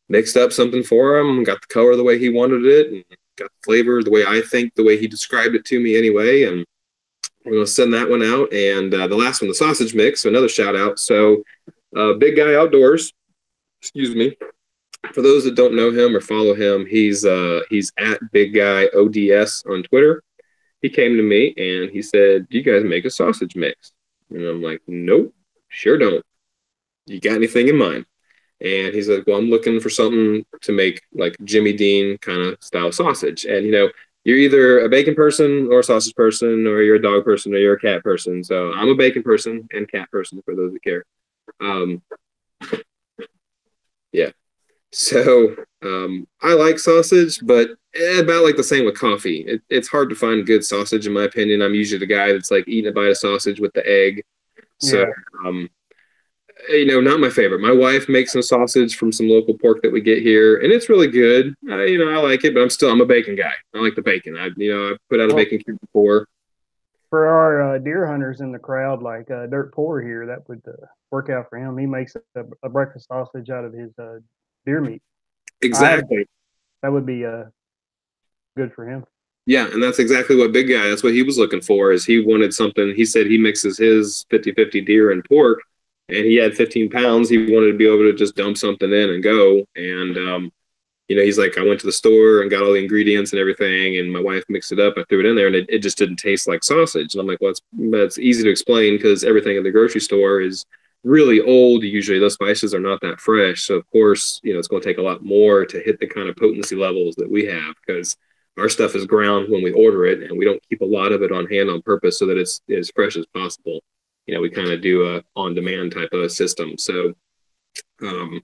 mixed up something for him. Got the color the way he wanted it, and got the flavor the way the way he described it to me anyway. And we're going to send that one out. And the last one, the sausage mix, so another shout out. So Big Guy Outdoors, excuse me. For those that don't know him or follow him, he's at Big Guy ODS on Twitter. He came to me and he said, "Do you guys make a sausage mix?" And I'm like, "Nope, sure don't. You got anything in mind?" And he's like, "Well, I'm looking for something to make like Jimmy Dean kind of style sausage." And you're either a bacon person or a sausage person, or you're a dog person or you're a cat person. So I'm a bacon person and cat person for those that care. Um, yeah. So I like sausage, but about like the same with coffee. It's hard to find good sausage in my opinion. I'm usually the guy that's like eating a bite of sausage with the egg. So not my favorite. My wife makes some sausage from some local pork that we get here, and it's really good. I like it, but I'm a bacon guy. I like the bacon. I put out a bacon cube before. For our deer hunters in the crowd, like Dirt Poor here, that would work out for him. He makes a breakfast sausage out of his deer meat. Exactly. That would be good for him. Yeah, and that's exactly what Big Guy, that's what he was looking for, is he wanted something. He said he mixes his 50-50 deer and pork, and he had 15 pounds. He wanted to be able to just dump something in and go. And, he's like, "I went to the store and got all the ingredients and everything, and my wife mixed it up. I threw it in there, and it just didn't taste like sausage." And I'm like, "Well, that's easy to explain because everything in the grocery store is really old. Usually those spices are not that fresh. So, of course, it's going to take a lot more to hit the kind of potency levels that we have because our stuff is ground when we order it, and we don't keep a lot of it on hand on purpose so that it's as fresh as possible. We kind of do a on-demand type of a system. So I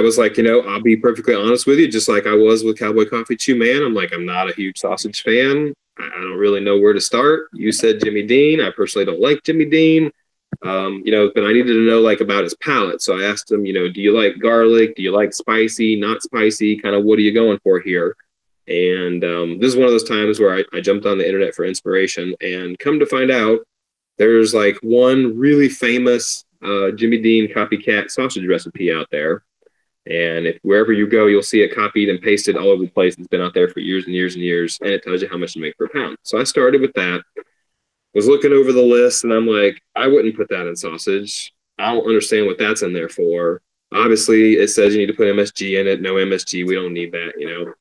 was like, I'll be perfectly honest with you, just like I was with Cowboy Coffee Chew Man. I'm like, I'm not a huge sausage fan. I don't really know where to start. You said Jimmy Dean. I personally don't like Jimmy Dean. But I needed to know like about his palate. So I asked him, do you like garlic? Do you like spicy, not spicy? Kind of what are you going for here? And this is one of those times where I jumped on the internet for inspiration, and come to find out there's like one really famous Jimmy Dean copycat sausage recipe out there. And if wherever you go, you'll see it copied and pasted all over the place. It's been out there for years and years and years, and it tells you how much to make per pound. So I started with that, was looking over the list, and I'm like, I wouldn't put that in sausage. I don't understand what that's in there for. Obviously, it says you need to put MSG in it. No MSG. We don't need that,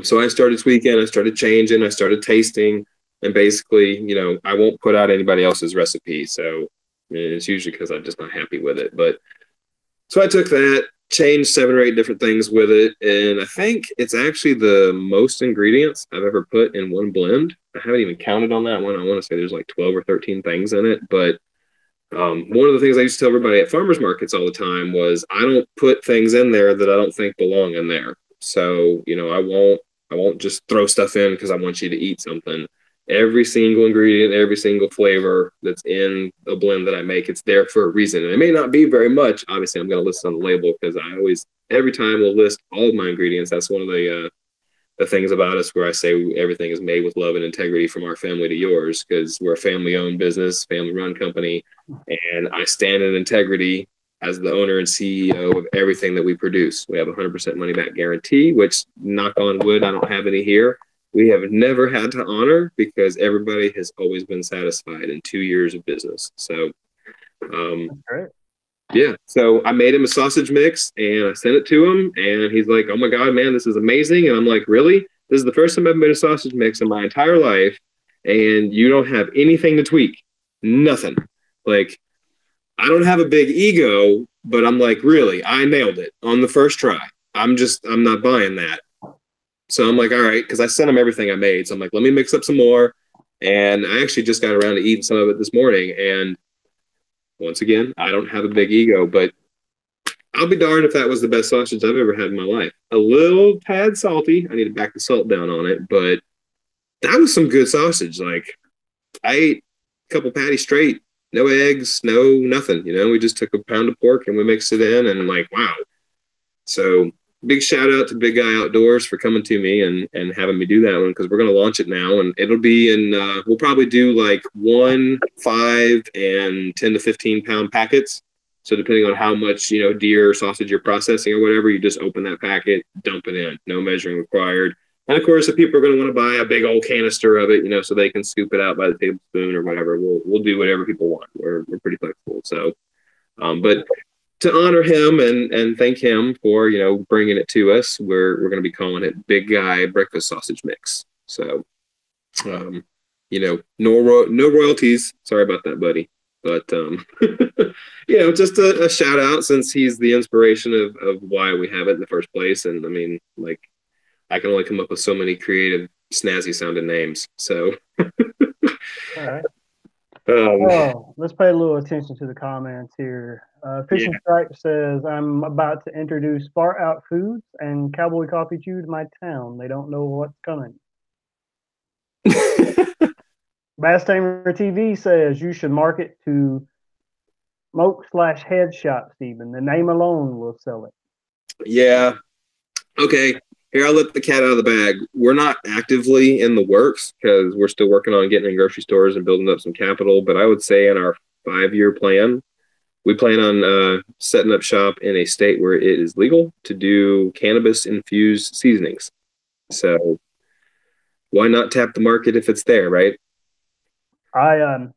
So I started tweaking. I started changing. I started tasting. And basically, I won't put out anybody else's recipe. So it's usually because I'm just not happy with it. But so I took that, changed 7 or 8 different things with it. And I think it's actually the most ingredients I've ever put in one blend. I haven't even counted on that one. I want to say there's like 12 or 13 things in it. But One of the things I used to tell everybody at farmers markets all the time was I don't put things in there that I don't think belong in there. So, I won't just throw stuff in because I want you to eat something. Every single ingredient, every single flavor that's in a blend that I make, it's there for a reason. And it may not be very much. Obviously, I'm going to list it on the label because I always, every time, will list all of my ingredients. That's one of the things about us where I say everything is made with love and integrity from our family to yours, because we're a family owned business, family run company. And I stand in integrity as the owner and CEO of everything that we produce. We have 100% money back guarantee, which, knock on wood, I don't have any here. We have never had to honor because everybody has always been satisfied in 2 years of business. So, That's great. yeah. So I made him a sausage mix and I sent it to him, and he's like, "Oh my God, man, this is amazing." And I'm like, "Really? This is the first time I've made a sausage mix in my entire life, and you don't have anything to tweak? Nothing." Like, I don't have a big ego, but I'm like, really, I nailed it on the first try. I'm not buying that. So I'm like, all right, because I sent him everything I made. So I'm like, let me mix up some more. And I actually just got around to eating some of it this morning. And once again, I don't have a big ego, but I'll be darned if that was the best sausage I've ever had in my life. A little tad salty. I need to back the salt down on it, but that was some good sausage. Like, I ate a couple patties straight, no eggs, no nothing. We just took a pound of pork and we mixed it in, and like, wow. So big shout out to Big Guy Outdoors for coming to me and having me do that one, because we're going to launch it now, and it'll be in, we'll probably do like 1, 5, and 10 to 15 pound packets. So depending on how much, deer or sausage you're processing or whatever, you just open that packet, dump it in, no measuring required. And of course, if people are going to want to buy a big old canister of it, so they can scoop it out by the tablespoon or whatever, we'll do whatever people want. We're pretty flexible. So, but to honor him and thank him for bringing it to us, we're going to be calling it Big Guy Breakfast Sausage Mix. So, no royalties. Sorry about that, buddy. But just a shout out, since he's the inspiration of why we have it in the first place. And I mean, like, I can only come up with so many creative, snazzy sounding names. So, all right. Let's pay a little attention to the comments here. Fishing Strike says, "I'm about to introduce Far Out Foodz and Cowboy Coffee Chew to my town. They don't know what's coming." Bass Tamer TV says, "You should market to smoke/head shop, Stephen. The name alone will sell it." Yeah. Okay. Here, I'll let the cat out of the bag. We're not actively in the works because we're still working on getting in grocery stores and building up some capital. But I would say in our 5-year plan, we plan on setting up shop in a state where it is legal to do cannabis-infused seasonings. So why not tap the market if it's there, right? I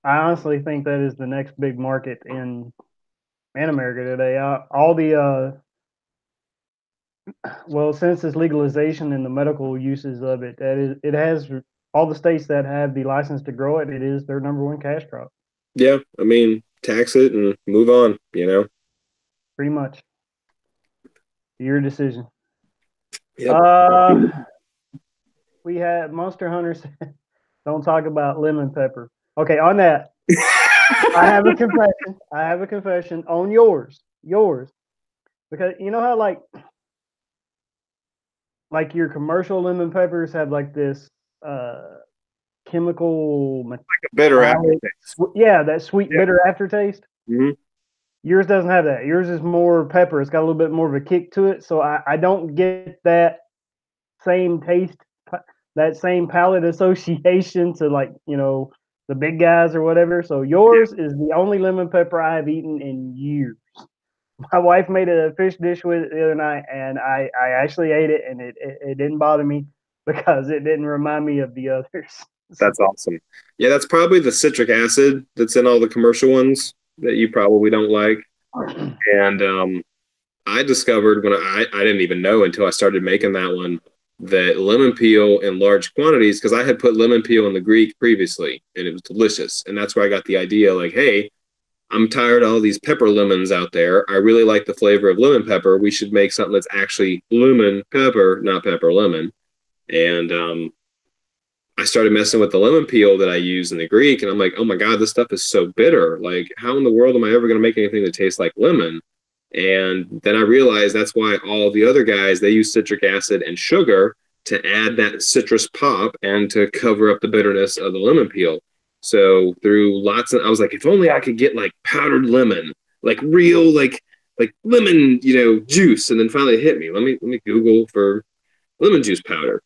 honestly think that is the next big market in America today. All the since its legalization and the medical uses of it, it has all the states that have the license to grow it. It is their number one cash crop. Yeah, I mean, tax it and move on. Pretty much. Your decision. Yep. We had Monster Hunters. Don't talk about lemon pepper. Okay, on that, I have a confession on yours, because you know how like your commercial lemon peppers have like this chemical, like a bitter aftertaste. Yeah, that sweet bitter aftertaste. Mm-hmm. Yours doesn't have that. Yours is more pepper. It's got a little bit more of a kick to it. So I don't get that same taste, that same palate association to the big guys or whatever. So yours is the only lemon pepper I have eaten in years. My wife made a fish dish with it the other night, and I actually ate it, and it didn't bother me because it didn't remind me of the others. That's awesome. Yeah, that's probably the citric acid that's in all the commercial ones that you probably don't like. And I discovered when I didn't even know until I started making that one, that lemon peel in large quantities, because I had put lemon peel in the Greek previously and it was delicious. And that's where I got the idea, like, hey, I'm tired of all these pepper lemons out there. I really like the flavor of lemon pepper. We should make something that's actually lemon pepper, not pepper lemon. And I started messing with the lemon peel that I use in the Greek, and I'm like, oh my God, this stuff is so bitter. Like, how in the world am I ever going to make anything that tastes like lemon? And then I realized that's why all the other guys, they use citric acid and sugar to add that citrus pop and to cover up the bitterness of the lemon peel. So through lots of, I was like, if only I could get like powdered lemon, like real, like lemon, juice. And then finally it hit me. Let me Google for lemon juice powder.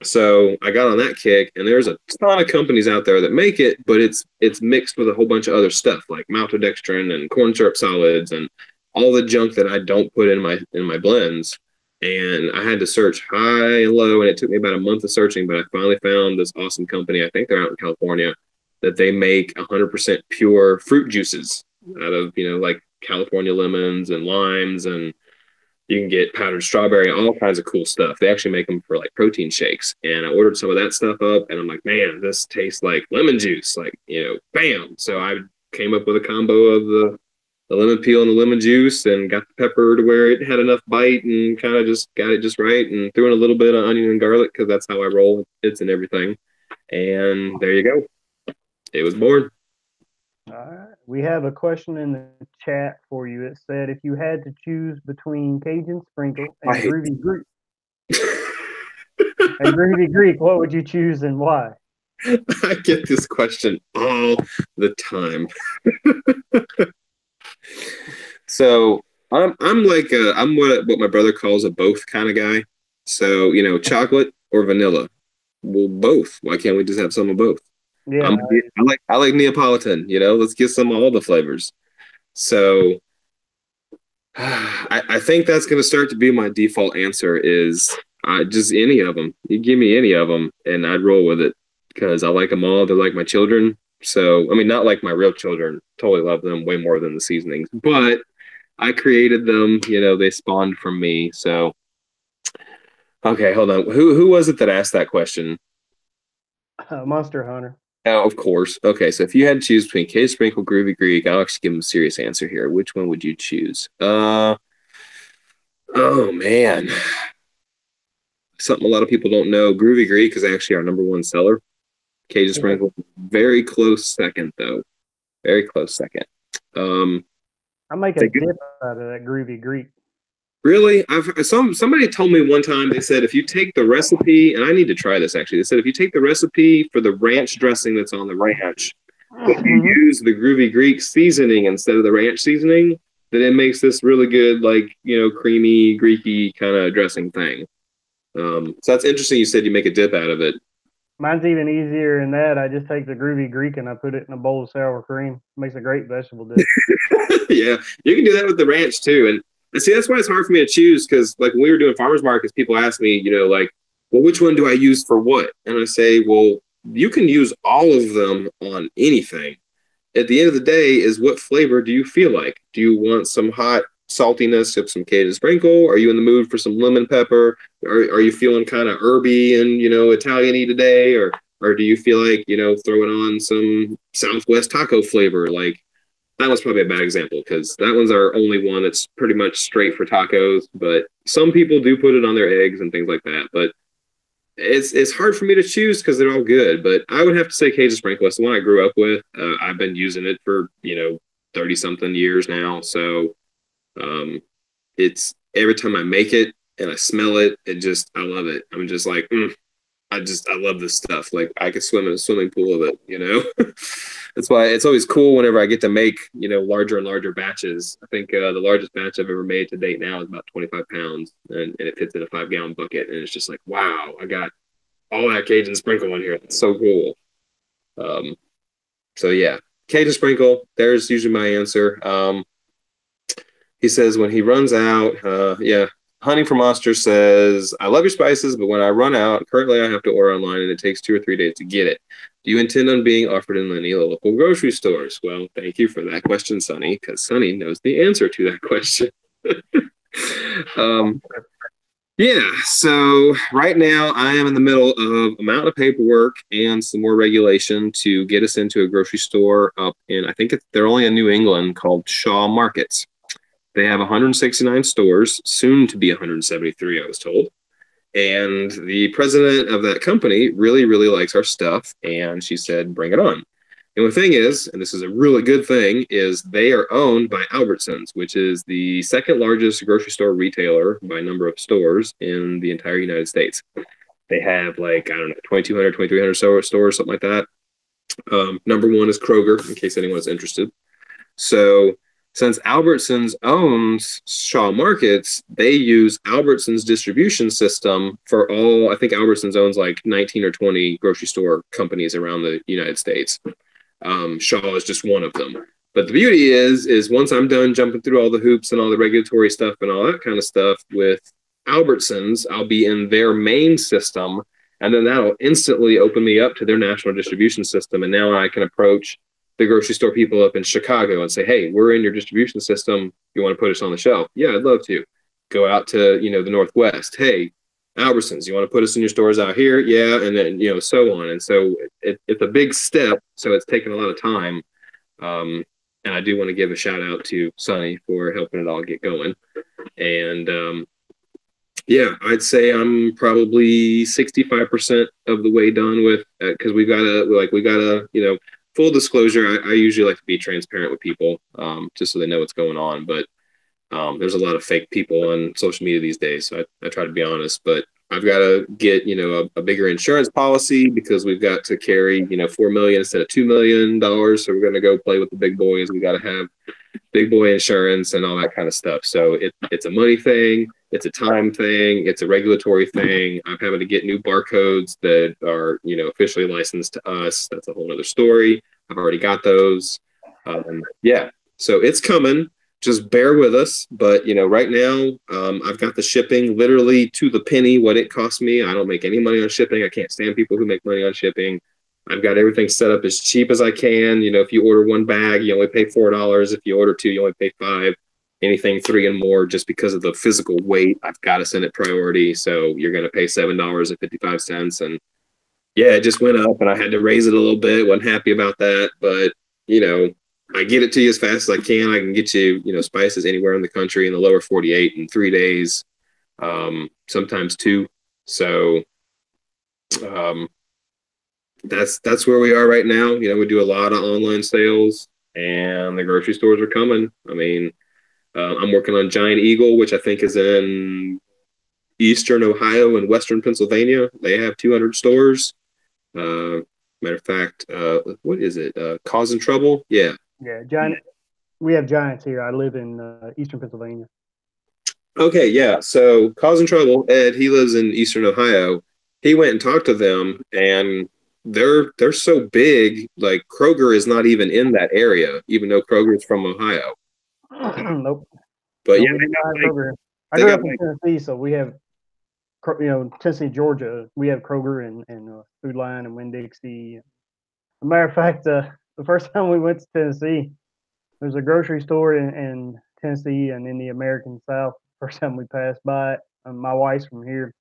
So I got on that kick, and there's a ton of companies out there that make it, but it's mixed with a whole bunch of other stuff like maltodextrin and corn syrup solids and all the junk that I don't put in my blends. And I had to search high and low, and it took me about a month of searching, but I finally found this awesome company. I think they're out in California, that they make 100% pure fruit juices out of like California lemons and limes, and you can get powdered strawberry, all kinds of cool stuff. They actually make them for like protein shakes. And I ordered some of that stuff up, and I'm like, man, this tastes like lemon juice. Like, bam. So I came up with a combo of the lemon peel and the lemon juice, and got the pepper to where it had enough bite, and kind of just got it just right, and threw in a little bit of onion and garlic because that's how I roll. It's and everything. And there you go. It was born. All right. We have a question in the chat for you. It said, if you had to choose between Cajun Sprinkle and Groovy Greek, what would you choose and why? I get this question all the time. So I'm like I'm what my brother calls a both kind of guy. So chocolate or vanilla. Well, both. Why can't we just have some of both? Yeah, I like Neapolitan. Let's get some of all the flavors. So I think that's going to start to be my default answer is just any of them. You give me any of them, and I'd roll with it because I like them all. They're like my children. So I mean, not like my real children. Totally love them way more than the seasonings, but I created them. They spawned from me. So okay, hold on. Who was it that asked that question? Monster Hunter. Oh, of course. Okay, so if you had to choose between Cajun Sprinkle, Groovy Greek, I'll actually give him a serious answer here. Which one would you choose? Oh man, something a lot of people don't know. Groovy Greek is actually our number one seller. Cajun Sprinkle, very close second though. Very close second. I make a dip out of that Groovy Greek. Really? Somebody told me one time, they said if you take the recipe, and I need to try this actually. They said if you take the recipe for the ranch dressing that's on the ranch, but you use the Groovy Greek seasoning instead of the ranch seasoning, then it makes this really good, like, creamy, Greeky kind of dressing thing. So that's interesting. You said you make a dip out of it. Mine's even easier than that. I just take the Groovy Greek and I put it in a bowl of sour cream. It makes a great vegetable dip. Yeah, you can do that with the ranch too. And see, that's why it's hard for me to choose, because like when we were doing farmers markets, people ask me, like, well, which one do I use for what? And I say, well, you can use all of them on anything. At the end of the day is, what flavor do you feel like? Do you want some hot saltiness of some Cajun sprinkle? Are you in the mood for some lemon pepper? Or are you feeling kind of herby and, Italian-y today? Or do you feel like, throwing on some Southwest taco flavor? Like, that was probably a bad example because that one's our only one that's pretty much straight for tacos. But some people do put it on their eggs and things like that. But it's hard for me to choose because they're all good. But I would have to say Cajun Sprinkle. It's the one I grew up with. I've been using it for 30 something years now. So it's every time I make it and I smell it, I love it. I'm just like, I love this stuff. Like, I could swim in a swimming pool of it. That's why it's always cool whenever I get to make, larger and larger batches. I think the largest batch I've ever made to date now is about 25 pounds, and it fits in a 5-gallon bucket. And it's just like, wow, I got all that Cajun sprinkle in here. It's so cool. So yeah, Cajun sprinkle, there's usually my answer. He says when he runs out, yeah. Honey from Monster says, I love your spices, but when I run out, currently I have to order online and it takes 2 or 3 days to get it. Do you intend on being offered in any local grocery stores? Well, thank you for that question, Sonny, because Sonny knows the answer to that question. Yeah, so right now I am in the middle of a mountain of paperwork and some more regulation to get us into a grocery store up in, I think they're only in New England, called Shaw Markets. They have 169 stores, soon to be 173, I was told. And the president of that company really, really likes our stuff. And she said, bring it on. And the thing is, and this is a really good thing, is they are owned by Albertsons, which is the second largest grocery store retailer by number of stores in the entire United States. They have like, I don't know, 2,200, 2,300 stores, something like that. Number one is Kroger, in case anyone's interested. So since Albertsons owns Shaw Markets, they use Albertsons distribution system for all. I think Albertsons owns like 19 or 20 grocery store companies around the United States. Shaw is just one of them. But the beauty is once I'm done jumping through all the hoops and all the regulatory stuff and all that kind of stuff with Albertsons, I'll be in their main system, and then that'll instantly open me up to their national distribution system. And now I can approach the grocery store people up in Chicago and say, hey, we're in your distribution system. You want to put us on the shelf? Yeah, I'd love to. Go out to, the Northwest. Hey, Albertsons, you want to put us in your stores out here? Yeah. And then, so on. And so it's a big step. So it's taken a lot of time. And I do want to give a shout out to Sonny for helping it all get going. And yeah, I'd say I'm probably 65% of the way done with, because we got to, full disclosure, I usually like to be transparent with people, just so they know what's going on. But there's a lot of fake people on social media these days, so I try to be honest. But I've got to get a bigger insurance policy because we've got to carry $4 million instead of $2 million. So we're going to go play with the big boys. We got to have big boy insurance and all that kind of stuff. So it's a money thing, it's a time thing, it's a regulatory thing. I'm having to get new barcodes that are officially licensed to us. That's a whole other story. I've already got those. Yeah, so it's coming. Just bear with us. But right now, I've got the shipping literally to the penny what it cost me. I don't make any money on shipping. I can't stand people who make money on shipping. I've got everything set up as cheap as I can. If you order one bag, you only pay $4. If you order two, you only pay $5. Anything 3 and more, just because of the physical weight, I've got to send it priority. So you're going to pay $7.55. And yeah, it just went up, and I had to raise it a little bit. Wasn't happy about that, but I get it to you as fast as I can. I can get you, spices anywhere in the country in the lower 48 in 3 days, sometimes 2. So that's where we are right now. We do a lot of online sales, and the grocery stores are coming. I mean, I'm working on Giant Eagle, which I think is in Eastern Ohio and Western Pennsylvania. They have 200 stores. Matter of fact, what is it? Causing Trouble? Yeah. Yeah, Giant. We have Giants here. I live in Eastern Pennsylvania. Okay, yeah. So Causing Trouble, Ed, he lives in Eastern Ohio. He went and talked to them, and they're so big. Like Kroger is not even in that area, even though Kroger is from Ohio. Nope. But no, yeah, Kroger. I grew up in Tennessee, so we have, Tennessee, Georgia. We have Kroger and Food Line and Winn-Dixie. As a matter of fact, the first time we went to Tennessee, there's a grocery store in Tennessee and in the American South. First time we passed by it. My wife's from here.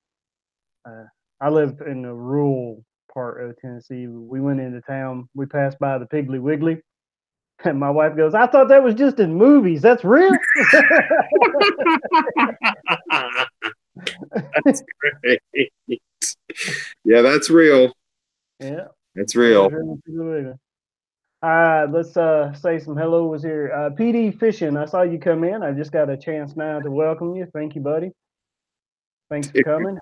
I live in the rural part of Tennessee. We went into town. We passed by the Piggly Wiggly. And my wife goes, I thought that was just in movies. That's real? That's great. Yeah, that's real. Yeah. That's real. Let's say some hellos here. PD Fishing, I saw you come in. I just got a chance now to welcome you. Thank you, buddy. Thanks for coming.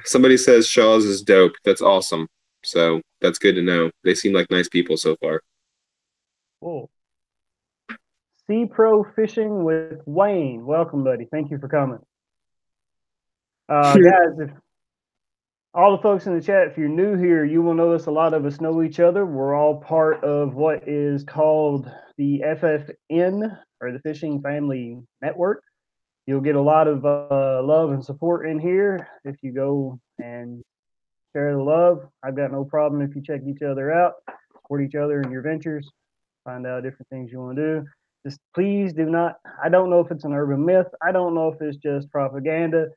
Somebody says Shaw's is dope. That's awesome. So that's good to know. They seem like nice people so far. Cool. Sea Pro Fishing with Wayne. Welcome, buddy. Thank you for coming. Guys, if all the folks in the chat, if you're new here, you will notice a lot of us know each other. We're all part of what is called the FFN, or the Fishing Family Network. You'll get a lot of love and support in here if you go and share the love. I've got no problem if you check each other out, support each other in your ventures, find out different things you want to do. Just please do not, I don't know if it's an urban myth. I don't know if it's just propaganda,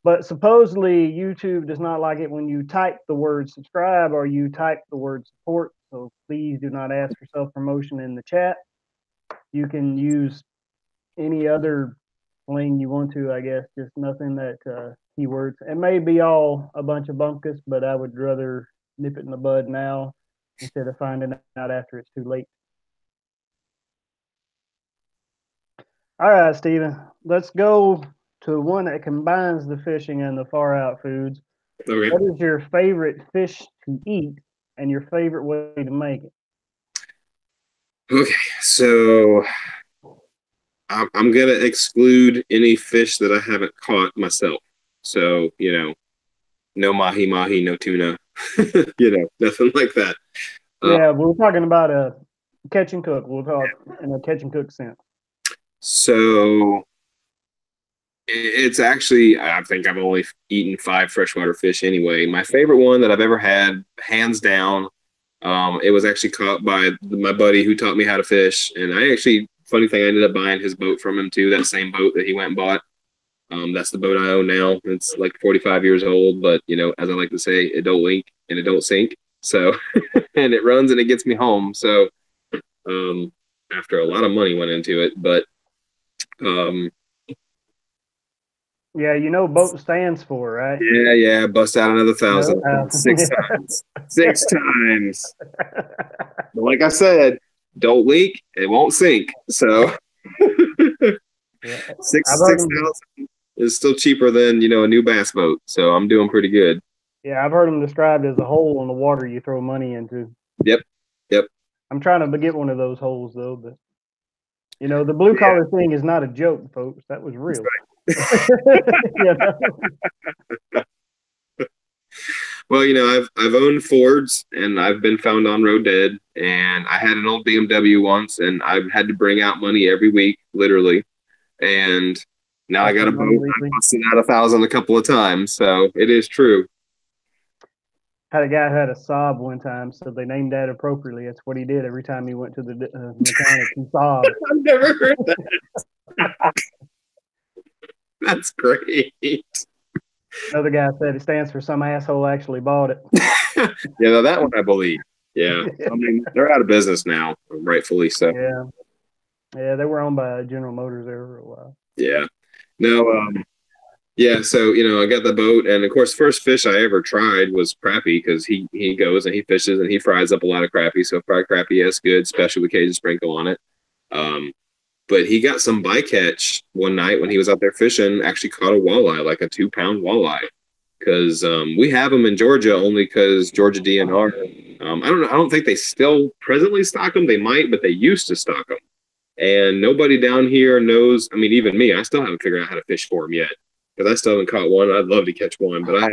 but supposedly YouTube does not like it when you type the word subscribe or you type the word support. So please do not ask for self-promotion in the chat. You can use any other sling you want to, I guess. Just nothing that keywords. It may be all a bunch of bunkus, but I would rather nip it in the bud now instead of finding out after it's too late. All right, Stephen, let's go to one that combines the fishing and the Far Out Foodz. Okay. What is your favorite fish to eat and your favorite way to make it? Okay, so I'm gonna exclude any fish that I haven't caught myself. So, no mahi mahi, no tuna, nothing like that. Yeah, we're talking about a catch and cook. We'll talk in a catch and cook sense. So it's actually, I think I've only eaten 5 freshwater fish anyway. My favorite one that I've ever had, hands down, it was actually caught by my buddy who taught me how to fish. And I actually, funny thing, I ended up buying his boat from him too, that same boat that he went and bought. That's the boat I own now. It's like 45 years old, but as I like to say, it don't leak and it don't sink. So, and it runs and it gets me home. So, after a lot of money went into it, but, yeah, boat stands for, right? yeah, bust out another 1,000, 6 times, 6 times. But like I said, don't leak, it won't sink. So, Yeah. 6,000 is still cheaper than a new bass boat. So I'm doing pretty good. Yeah, I've heard them described as a hole in the water you throw money into. Yep. I'm trying to get one of those holes though, but the blue collar thing is not a joke, folks. That was real. Well, I've owned Fords and I've been found on road dead. And I had an old BMW once, and I've had to bring out money every week, literally. And now I got a boat. I busted out 1,000 a couple of times, so it is true. Had a guy who had a sob one time, so they named that appropriately. That's what he did every time he went to the mechanic. He sobbed. I've never heard that. That's great. Another guy said it stands for some asshole actually bought it. Yeah, that one I believe. Yeah, I mean they're out of business now, rightfully so. Yeah, they were owned by General Motors there for a while. Yeah, no, yeah. So I got the boat, and of course, first fish I ever tried was crappie because he goes and he fishes and he fries up a lot of crappie. So fried crappie, yes, good, especially with Cajun sprinkle on it. But he got some bycatch one night when he was out there fishing. Actually, caught a walleye, like a 2-pound walleye, because we have them in Georgia only because Georgia DNR. I don't know. I don't think they still presently stock them. They might, but they used to stock them. And nobody down here knows. I mean, even me, I still haven't figured out how to fish for them yet because I still haven't caught one. I'd love to catch one, but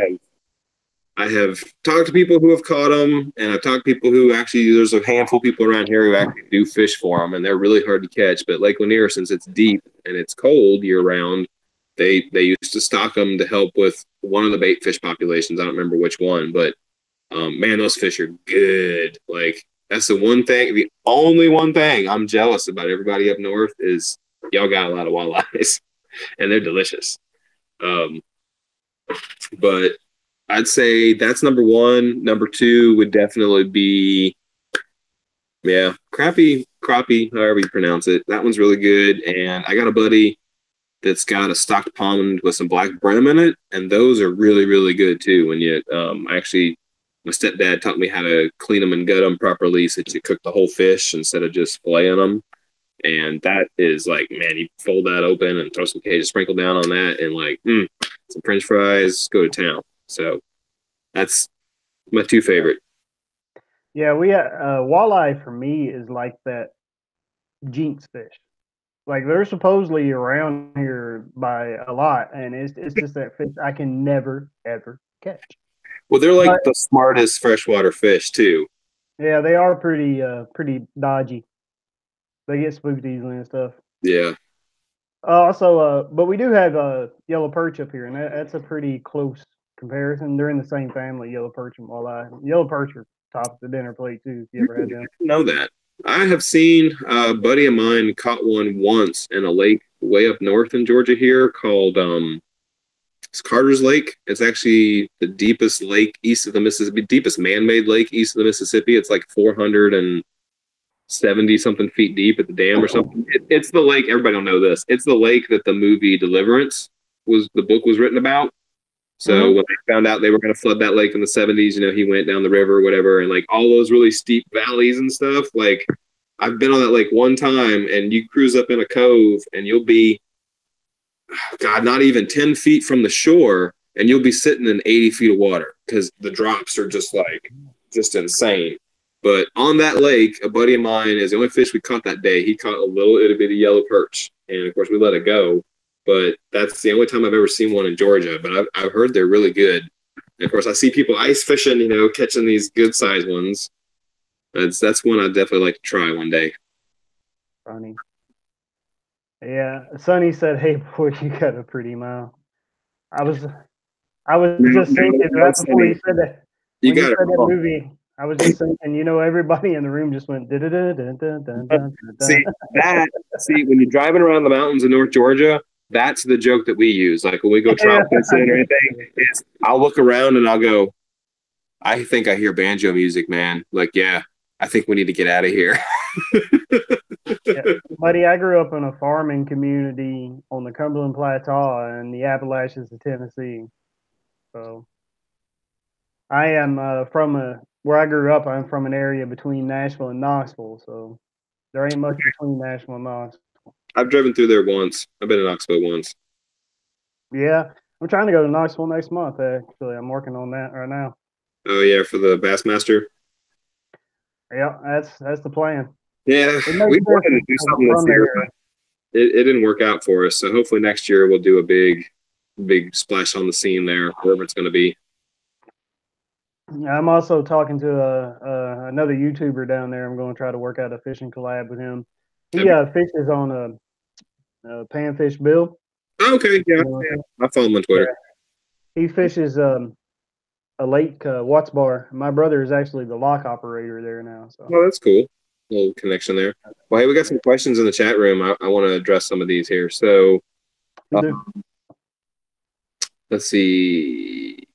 I have talked to people who have caught them, and I've talked to people who actually, there's a handful of people around here who actually do fish for them, and they're really hard to catch. But Lake Lanier, since it's deep and it's cold year round, they used to stock them to help with one of the bait fish populations. I don't remember which one, but man, those fish are good. Like, that's the one thing, the only one thing I'm jealous about everybody up north is y'all got a lot of walleyes, and they're delicious. But I'd say that's number one. Number two would definitely be, crappie, however you pronounce it. That one's really good. And I got a buddy that's got a stocked pond with some black brim in it, and those are really, really good too. When you, my stepdad taught me how to clean them and gut them properly so that you cook the whole fish instead of just filleting them. And that is like, man, you fold that open and throw some Cajun sprinkle down on that, and like, some French fries, go to town. So that's my 2 favorite. Yeah, we walleye for me is like that jinx fish. Like they're supposedly around here by a lot, and it's just that fish I can never ever catch. Well, they're like the smartest freshwater fish too. Yeah, they are pretty dodgy. They get spooked easily and stuff. Yeah. But we do have yellow perch up here, and that's a pretty close comparison. They're in the same family, yellow perch and walleye. Yellow perch are top of the dinner plate too. If you ever had them, know that. I have seen a buddy of mine caught one once in a lake way up north in Georgia here called it's Carter's Lake. It's actually the deepest lake east of the Mississippi, deepest man-made lake east of the Mississippi. It's like 460 70 something feet deep at the dam or something. It's the lake. Everybody don't know this. It's the lake that the movie Deliverance the book was written about. So when they found out they were going to flood that lake in the 70s, he went down the river or whatever, and like all those really steep valleys and stuff. Like I've been on that lake one time, and you cruise up in a cove, and you'll be, God, not even 10 feet from the shore, and you'll be sitting in 80 feet of water because the drops are just insane. But on that lake, a buddy of mine is the only fish we caught that day. He caught a little itty bitty yellow perch, and of course we let it go. But that's the only time I've ever seen one in Georgia. But I've heard they're really good. And of course, I see people ice fishing, catching these good sized ones. That's one I'd definitely like to try one day. Funny. Yeah, Sonny said, "Hey, boy, you got a pretty mouth." I was just thinking right before you said that. When you said that movie, I was just thinking, everybody in the room just went. See, when you're driving around the mountains in North Georgia, that's the joke that we use. Like when we go trout fishing or anything, I'll look around and I'll go, I think I hear banjo music, man. Like, yeah, I think we need to get out of here. Yeah, buddy, I grew up in a farming community on the Cumberland Plateau in the Appalachians of Tennessee. So I am where I grew up, I'm from an area between Nashville and Knoxville. So there ain't much between Nashville and Knoxville. I've driven through there once. I've been in Knoxville once. Yeah, I'm trying to go to Knoxville next month, actually. I'm working on that right now. Oh, yeah, for the Bassmaster? Yeah, that's the plan. Yeah, we wanted to do something this year. It didn't work out for us, so hopefully next year we'll do a big splash on the scene there, wherever it's going to be. Yeah, I'm also talking to another YouTuber down there. I'm going to try to work out a fishing collab with him. He fishes on a Panfish Bill. Oh, okay, yeah. I follow him on Twitter. Yeah. He fishes a lake, Watts Bar. My brother is actually the lock operator there now. So. Oh, that's cool. A little connection there. Well, hey, we got some questions in the chat room. I want to address some of these here. So, let's see.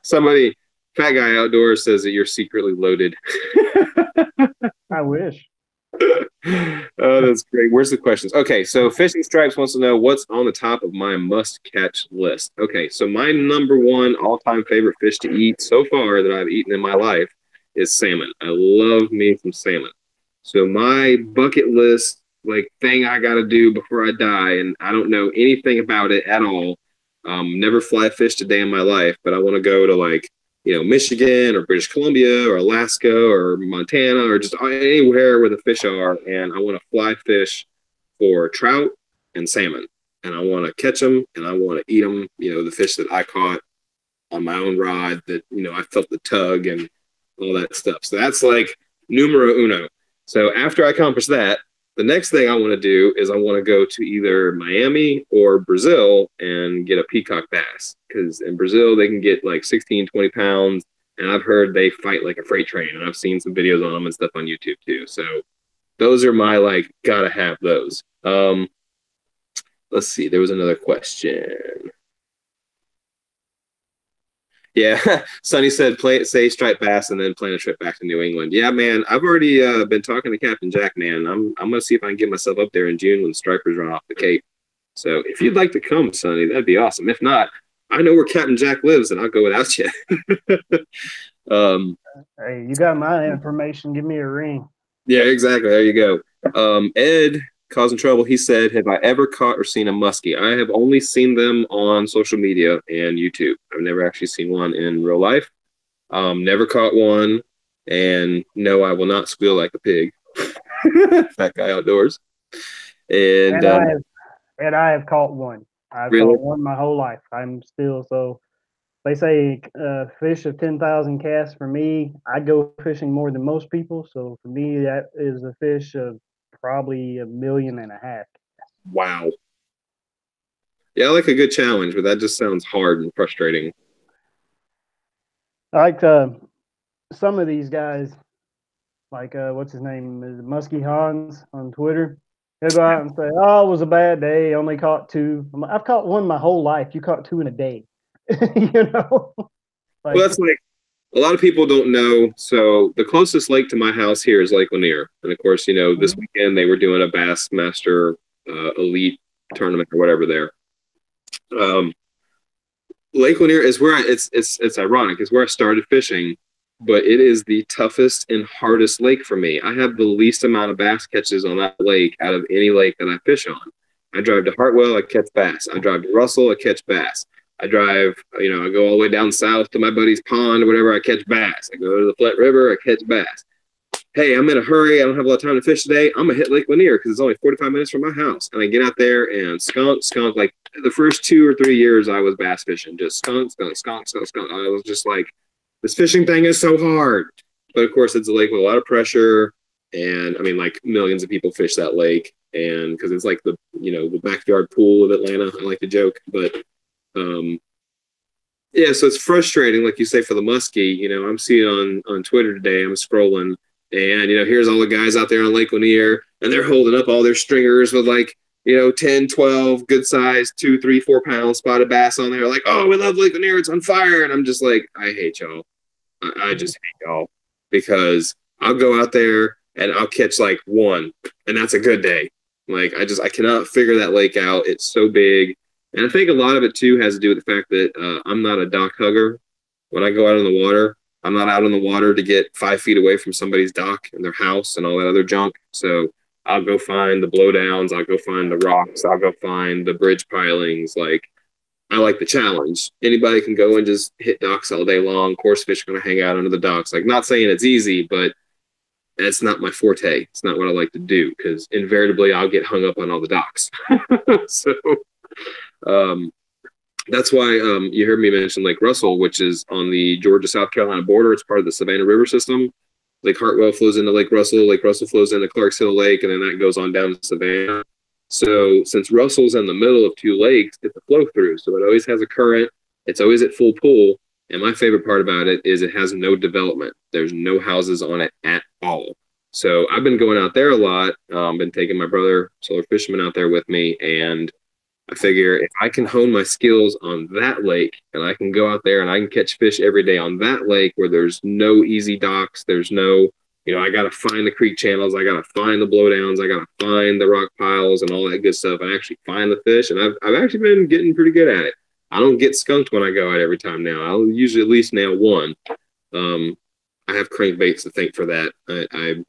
Somebody, Fat Guy Outdoors, says that you're secretly loaded. I wish. Oh, that's great. Where's the questions? Okay, so Fishing Stripes wants to know what's on the top of my must-catch list. Okay, so my number one all-time favorite fish to eat so far that I've eaten in my life is salmon. I love me some salmon. So my bucket list, thing I got to do before I die, and I don't know anything about it at all. Never fly fished a day in my life, but I want to go to Michigan or British Columbia or Alaska or Montana or just anywhere where the fish are. And I want to fly fish for trout and salmon. And I want to catch them and I want to eat them, the fish that I caught on my own rod that, I felt the tug and all that stuff. So that's like numero uno. So after I accomplish that, the next thing I want to do is I want to go to either Miami or Brazil and get a peacock bass. Because in Brazil, they can get 16, 20 pounds. And I've heard they fight like a freight train. And I've seen some videos on them and stuff on YouTube too. So those are my, gotta have those. Let's see. There was another question. Yeah, Sonny said say striped bass and then plan a trip back to New England. Yeah, man, I've already been talking to Captain Jack, man. I'm gonna see if I can get myself up there in June when the stripers run off the Cape. So if you'd like to come, Sonny, that'd be awesome. If not, I know where Captain Jack lives, and I'll go without you. Hey, you got my information. Give me a ring. Yeah, exactly. There you go. Ed causing trouble. He said, "Have I ever caught or seen a muskie? I have only seen them on social media and YouTube. I've never actually seen one in real life. Never caught one, and no, I will not squeal like a pig." Fat Guy Outdoors. And I have caught one. I've caught one my whole life. I'm still so. They say fish of 10,000 casts. For me, I go fishing more than most people. So for me, that is a fish of probably 1.5 million. Wow. Yeah, I like a good challenge, but that just sounds hard and frustrating. I like some of these guys, what's his name? Is it Muskie Hans on Twitter? He'll go out and say, "Oh, it was a bad day. Only caught 2." I've caught one my whole life. You caught 2 in a day. Well, that's a lot of people don't know. So the closest lake to my house here is Lake Lanier. And of course, this Mhm. weekend they were doing a Bassmaster Elite tournament or whatever there. Um, Lake Lanier is where it's ironic. It's where I started fishing, but it is the toughest and hardest lake for me. I have the least amount of bass catches on that lake out of any lake that I fish on. I drive to Hartwell, I catch bass. I drive to Russell, I catch bass. I drive, I go all the way down south to my buddy's pond or whatever, I catch bass. I go to the Flat River, I catch bass. Hey, I'm in a hurry. I don't have a lot of time to fish today. I'm going to hit Lake Lanier because it's only 45 minutes from my house. And I get out there and skunk. Like the first 2 or 3 years I was bass fishing, just skunk. I was just like, this fishing thing is so hard. But of course, it's a lake with a lot of pressure. And I mean, like millions of people fish that lake. And because it's like the backyard pool of Atlanta, I like to joke. But yeah, so it's frustrating, like you say, for the muskie. I'm seeing on Twitter today, I'm scrolling, and here's all the guys out there on Lake Lanier, and they're holding up all their stringers with like 10, 12 good size 2, 3, 4 pound spotted bass on there. Like, oh, we love Lake Lanier, it's on fire. And I'm just like, I hate y'all. I just hate y'all because I'll go out there and I'll catch like one, and that's a good day. Like I cannot figure that lake out. It's so big. And I think a lot of it too has to do with the fact that I'm not a dock hugger. When I go out on the water, I'm not out on the water to get 5 feet away from somebody's dock and their house and all that other junk. So I'll go find the blowdowns. I'll go find the rocks. I'll go find the bridge pilings. Like, I like the challenge. Anybody can go and just hit docks all day long. Coarse fish are going to hang out under the docks. Like, not saying it's easy, but it's not my forte. It's not what I like to do because invariably I'll get hung up on all the docks. So um, that's why you heard me mention Lake Russell, which is on the Georgia-South Carolina border. It's part of the Savannah River system. Lake Hartwell flows into Lake Russell. Lake Russell flows into Clarks Hill Lake, and then that goes on down to Savannah. So since Russell's in the middle of two lakes, it's a flow through. So it always has a current. It's always at full pull. And my favorite part about it is it has no development. There's no houses on it at all. So I've been going out there a lot. Been taking my brother, Solar Fisherman, out there with me. And I figure if I can hone my skills on that lake and I can go out there and I can catch fish every day on that lake where there's no easy docks, there's no, I got to find the creek channels, I got to find the blowdowns, I got to find the rock piles and all that good stuff and actually find the fish. And I've actually been getting pretty good at it. I don't get skunked when I go out every time now. I'll usually at least nail one. I have crankbaits to thank for that. I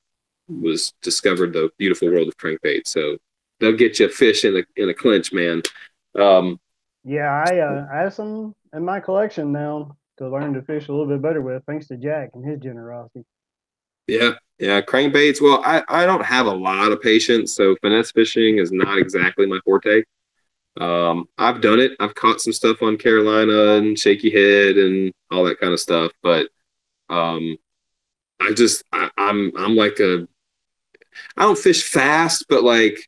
was discovered the beautiful world of crankbait. So they'll get you a fish in a clinch, man. Yeah, I have some in my collection now to learn to fish a little bit better with, thanks to Jack and his generosity. Yeah, crankbaits. Well, I don't have a lot of patience, so finesse fishing is not exactly my forte. I've done it. I've caught some stuff on Carolina and Shaky Head and all that kind of stuff, but I'm like I don't fish fast, but like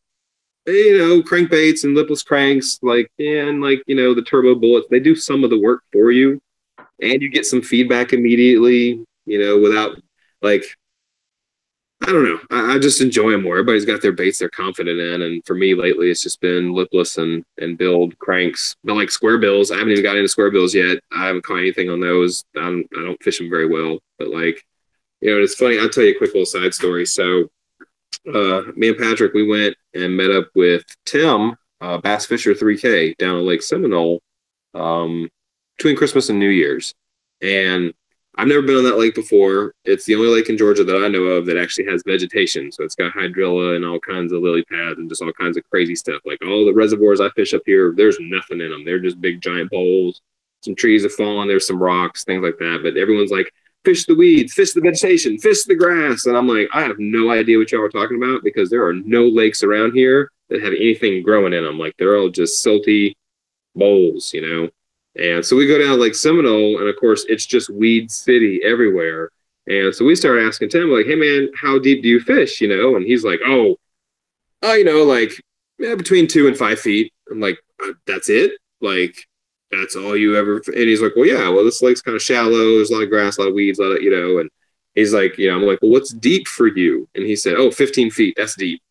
crankbaits and lipless cranks, like, and like, the turbo bullets, they do some of the work for you and you get some feedback immediately, without like, I don't know. I just enjoy them more. Everybody's got their baits they're confident in. And for me lately, it's just been lipless and build cranks, but like square bills. I haven't even got into square bills yet. I haven't caught anything on those. I don't fish them very well, but like, it's funny. I'll tell you a quick little side story. So, me and Patrick, we went and met up with Tim, Bass Fisher 3K down at Lake Seminole, between Christmas and New Year's. And I've never been on that lake before. It's the only lake in Georgia that I know of that actually has vegetation. So it's got hydrilla and all kinds of lily pads and just all kinds of crazy stuff. Like all the reservoirs I fish up here, there's nothing in them. They're just big giant bowls. Some trees have fallen. There's some rocks, things like that. But everyone's like, fish the weeds, fish the vegetation, fish the grass. And I'm like, I have no idea what y'all are talking about because there are no lakes around here that have anything growing in them. Like they're all just silty bowls, And so we go down to Lake Seminole, and of course, it's just weed city everywhere. And so we started asking Tim, like, hey, man, how deep do you fish? And he's like, like between 2 and 5 feet. I'm like, that's it? Like, that's all you ever? And he's like, well, yeah, well, this lake's kind of shallow. There's a lot of grass, a lot of weeds, a lot of, and he's like, I'm like, well, what's deep for you? And he said, 15 feet. That's deep.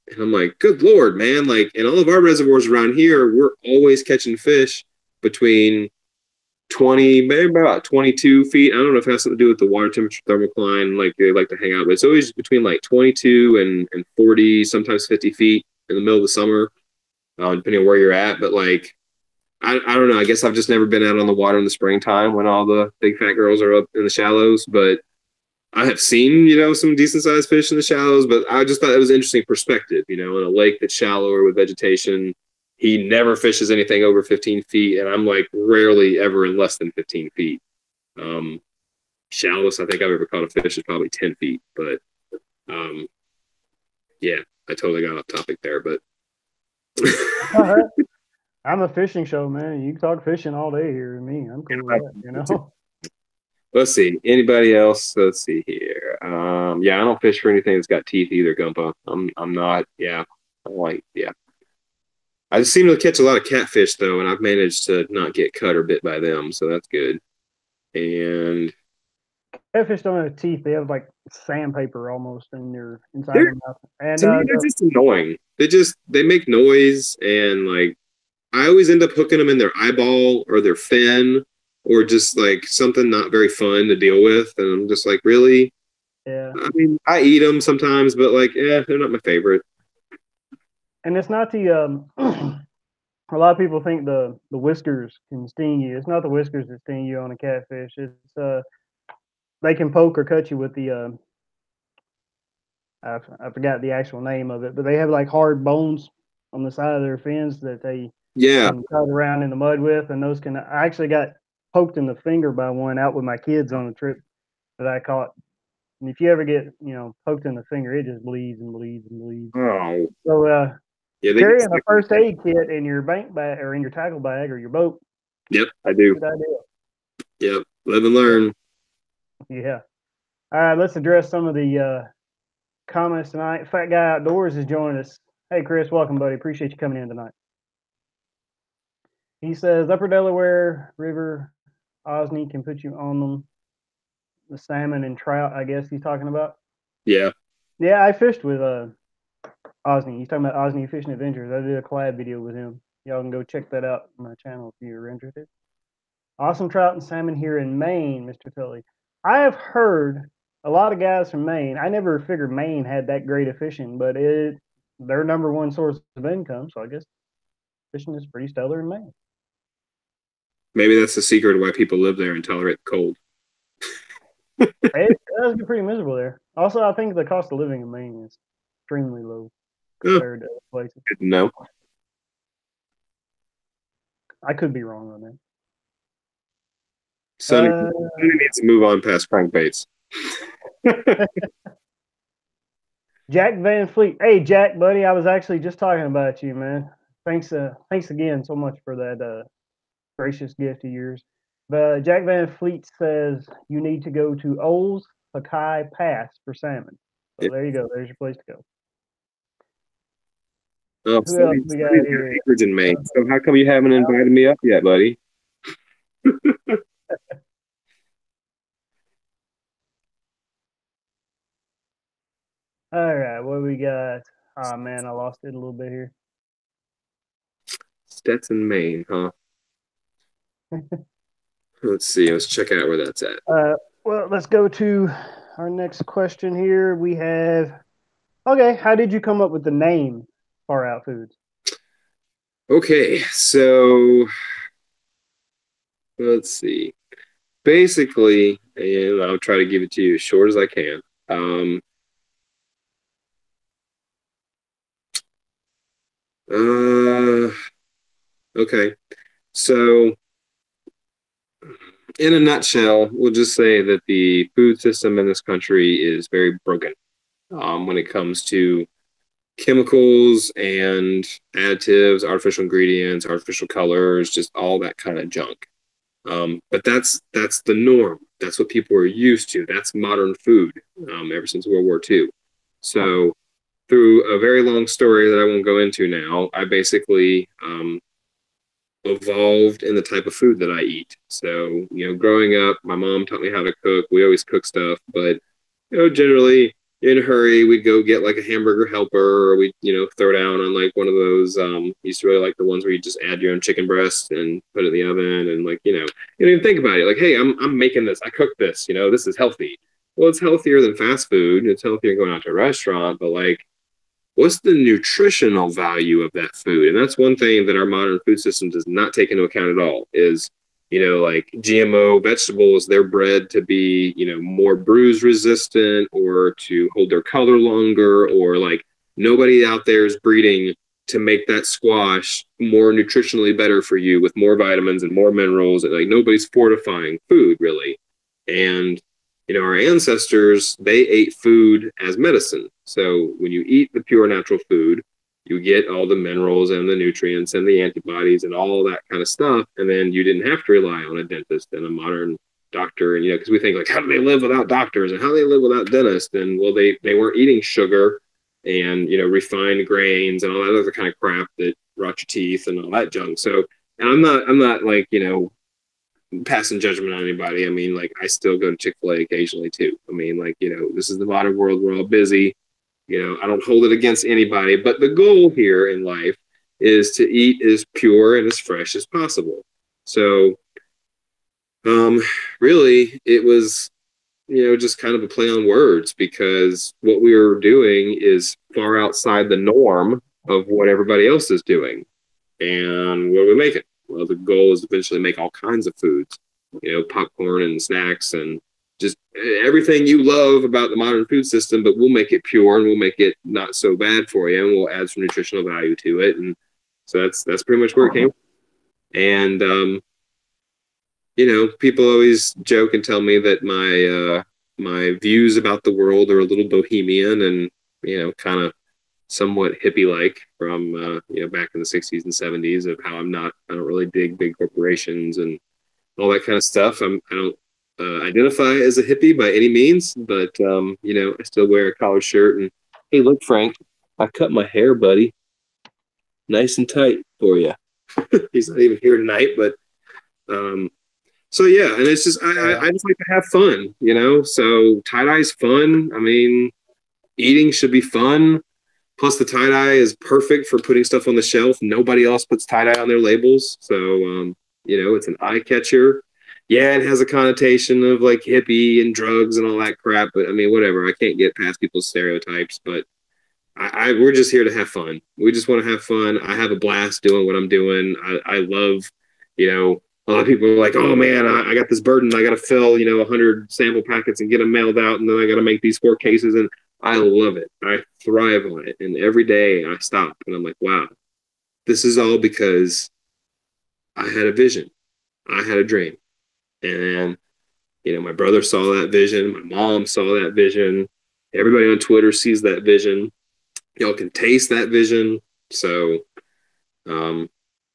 And I'm like, good Lord, man. Like, in all of our reservoirs around here, we're always catching fish between 20, maybe about 22 feet. I don't know if it has something to do with the water temperature thermocline, like they like to hang out, but it's always between like 22 and 40, sometimes 50 feet in the middle of the summer, depending on where you're at. But like, I don't know. I guess I've just never been out on the water in the springtime when all the big fat girls are up in the shallows. But I have seen, some decent sized fish in the shallows, but I just thought it was an interesting perspective, in a lake that's shallower with vegetation. He never fishes anything over 15 feet, and I'm like rarely ever in less than 15 feet. Um, Shallowest I think I've ever caught a fish is probably 10 feet, but um, yeah, I totally got off topic there, but I'm a fishing show, man. You can talk fishing all day here with me. I'm cool with that. Let's see. Anybody else? Let's see here. Yeah, I don't fish for anything that's got teeth either, Gumpa. I'm not. Yeah, I'm like, yeah. I just seem to catch a lot of catfish though, and I've managed to not get cut or bit by them, so that's good. And catfish don't have teeth; they have like sandpaper almost in their inside their mouth. And to me, they're just annoying. They make noise, and like I always end up hooking them in their eyeball or their fin, or just like something not very fun to deal with. And I'm just like, really? Yeah. I mean, I eat them sometimes, but like, yeah, they're not my favorite. And it's not the a lot of people think the whiskers can sting you. It's not the whiskers that sting you on a catfish. It's they can poke or cut you with the I forgot the actual name of it, but they have like hard bones on the side of their fins that they can cut around in the mud with, and those can. I actually got poked in the finger by one out with my kids on a trip that I caught. And if you ever get poked in the finger, it just bleeds and bleeds and bleeds. Oh. So carrying a first aid kit in your bank bag or in your tackle bag or your boat. Yep, I do. Good idea. Yep, live and learn. Yeah. All right, let's address some of the comments tonight. Fat Guy Outdoors is joining us. Hey, Chris, welcome, buddy. Appreciate you coming in tonight. He says Upper Delaware River, Osney can put you on them. The salmon and trout, I guess he's talking about. Yeah. Yeah, I fished with Osney. He's talking about Osney Fishing Adventures. I did a collab video with him. Y'all can go check that out on my channel if you're interested. Awesome trout and salmon here in Maine, Mr. Tully. I have heard a lot of guys from Maine. I never figured Maine had that great of fishing, but their number one source of income. So I guess fishing is pretty stellar in Maine. Maybe that's the secret of why people live there and tolerate the cold. It does get pretty miserable there. Also, I think the cost of living in Maine is extremely low compared to other places. No. I could be wrong on that. Sonny needs to move on past crankbaits. Jack Van Fleet. Hey, Jack, buddy, I was actually just talking about you, man. Thanks again so much for that gracious gift of yours. But Jack Van Fleet says you need to go to Oles Hakai Pass for salmon. So there you go. There's your place to go. Oh, Who else we got here? Acreage in Maine. So how come you haven't invited me up yet, buddy? All right, what do we got? Oh man, I lost it a little bit here. Stetson, Maine, huh? Let's see. Let's check out where that's at. Well, let's go to our next question here. We have, okay, how did you come up with the name Far Out Foodz? Okay, so let's see. Basically, and I'll try to give it to you as short as I can. Okay, so in a nutshell, we'll just say that the food system in this country is very broken when it comes to chemicals and additives, artificial ingredients, artificial colors, just all that kind of junk. But that's the norm. That's what people are used to. That's modern food ever since World War II. So through a very long story that I won't go into now, I basically evolved in the type of food that I eat. So, growing up, my mom taught me how to cook. We always cook stuff, but, generally in a hurry, we'd go get like a hamburger helper, or we'd, throw down on like one of those. Used to really like the ones where you just add your own chicken breast and put it in the oven, and like, you don't even think about it. Like, hey, I'm making this. I cooked this. This is healthy. Well, it's healthier than fast food. It's healthier than going out to a restaurant, but like, what's the nutritional value of that food? And that's one thing that our modern food system does not take into account at all is, like GMO vegetables, they're bred to be, more bruise resistant or to hold their color longer, or like nobody out there is breeding to make that squash more nutritionally better for you with more vitamins and more minerals. And like nobody's fortifying food really. And our ancestors, they ate food as medicine. So when you eat the pure natural food, you get all the minerals and the nutrients and the antibodies and all that kind of stuff. And then you didn't have to rely on a dentist and a modern doctor. And, because we think like, how do they live without doctors and how do they live without dentists? And well, they weren't eating sugar and, refined grains and all that other kind of crap that rot your teeth and all that junk. So, and I'm not like, passing judgment on anybody. I mean, like, I still go to Chick-fil-A occasionally too. I mean, like, this is the modern world. We're all busy. I don't hold it against anybody, but the goal here in life is to eat as pure and as fresh as possible. So, really, it was, just kind of a play on words, because what we were doing is far outside the norm of what everybody else is doing. And what are we making? Well, the goal is to eventually make all kinds of foods, popcorn and snacks and just everything you love about the modern food system, but we'll make it pure and we'll make it not so bad for you, and we'll add some nutritional value to it. And so that's pretty much where it came from. And people always joke and tell me that my views about the world are a little bohemian and kind of somewhat hippie-like from back in the 60s and 70s, of how I don't really dig big corporations and all that kind of stuff. I don't identify as a hippie by any means, but I still wear a collared shirt. And hey, look, Frank, I cut my hair, buddy, nice and tight for you. He's not even here tonight, but so yeah, and it's just I just like to have fun, So tie-dye's fun. I mean, eating should be fun. Plus, the tie-dye is perfect for putting stuff on the shelf. Nobody else puts tie-dye on their labels. So, it's an eye catcher. Yeah, it has a connotation of like hippie and drugs and all that crap. But I mean, whatever. I can't get past people's stereotypes. But we're just here to have fun. We just want to have fun. I have a blast doing what I'm doing. I love, a lot of people are like, oh man, I got this burden. I got to fill, 100 sample packets and get them mailed out. And then I got to make these 4 cases. And I love it. I thrive on it. And every day I stop and I'm like, wow, this is all because I had a vision. I had a dream. And, my brother saw that vision. My mom saw that vision. Everybody on Twitter sees that vision. Y'all can taste that vision. So, and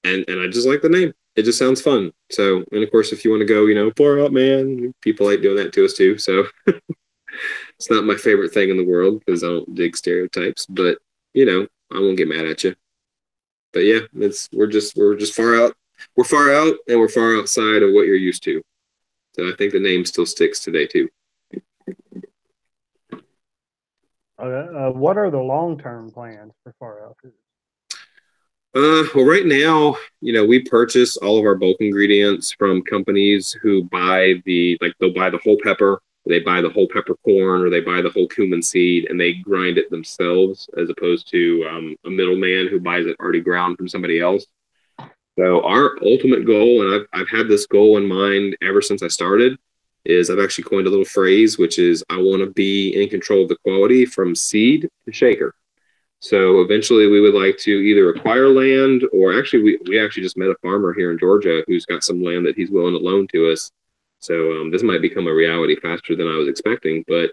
I just like the name. It just sounds fun. So, and of course, if you want to go, Far Out, man, people like doing that to us too. So it's not my favorite thing in the world because I don't dig stereotypes, but I won't get mad at you. But yeah, we're just far out. We're far out and we're far outside of what you're used to. So I think the name still sticks today too. Okay. What are the long-term plans for Far Out Foodz? Well, right now, we purchase all of our bulk ingredients from companies who they'll buy the whole pepper, they buy the whole peppercorn, or they buy the whole cumin seed and they grind it themselves, as opposed to a middleman who buys it already ground from somebody else. So our ultimate goal, and I've had this goal in mind ever since I started, is I've actually coined a little phrase, which is I want to be in control of the quality from seed to shaker. So eventually we would like to either acquire land, or actually we actually just met a farmer here in Georgia who's got some land that he's willing to loan to us. So this might become a reality faster than I was expecting, but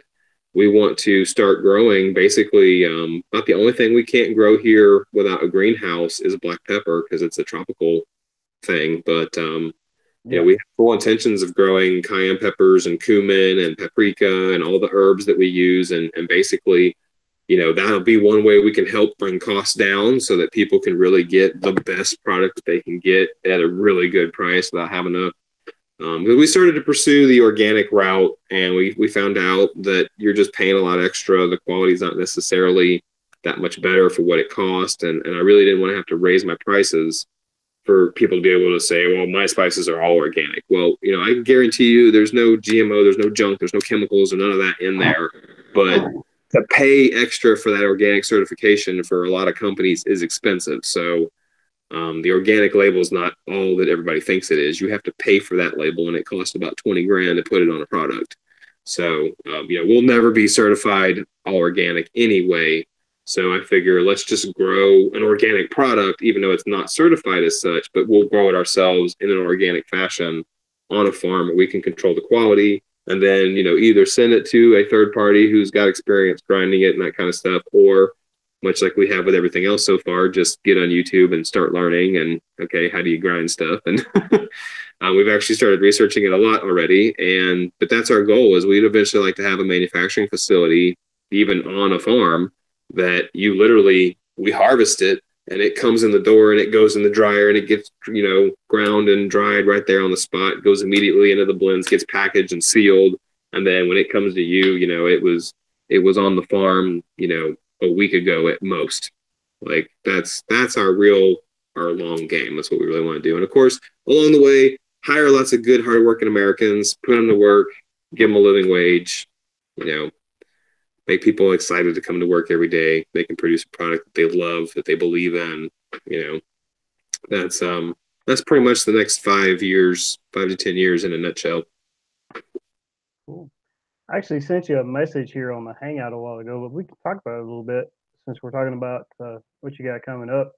we want to start growing. Basically, about the only thing we can't grow here without a greenhouse is black pepper because it's a tropical thing. But we have full intentions of growing cayenne peppers and cumin and paprika and all the herbs that we use. And basically, that'll be one way we can help bring costs down so that people can really get the best product that they can get at a really good price without having to But we started to pursue the organic route, and we found out that you're just paying a lot extra. The quality's not necessarily that much better for what it cost, and I really didn't want to have to raise my prices for people to be able to say, well, my spices are all organic. Well, I can guarantee you there's no GMO, there's no junk, there's no chemicals or none of that in there. But to pay extra for that organic certification for a lot of companies is expensive. So the organic label is not all that everybody thinks it is. You have to pay for that label, and it costs about 20 grand to put it on a product. So, we'll never be certified all organic anyway. So I figure let's just grow an organic product, even though it's not certified as such, but we'll grow it ourselves in an organic fashion on a farm where we can control the quality, and then, either send it to a third party who's got experience grinding it and that kind of stuff, or much like we have with everything else so far, just get on YouTube and start learning. And okay, how do you grind stuff? And we've actually started researching it a lot already. But that's our goal, is we'd eventually like to have a manufacturing facility, even on a farm, that you literally, we harvest it and it comes in the door and it goes in the dryer and it gets, ground and dried right there on the spot, goes immediately into the blends, gets packaged and sealed. And then when it comes to you, it was on the farm, a week ago at most. Like that's our long game. That's what we really want to do. And of course, along the way, hire lots of good, hardworking Americans, put them to work, give them a living wage, make people excited to come to work every day. They can produce a product that they love, that they believe in. That's pretty much the next 5 to 10 years in a nutshell. Cool. I actually sent you a message here on the Hangout a while ago, but we can talk about it a little bit since we're talking about what you got coming up.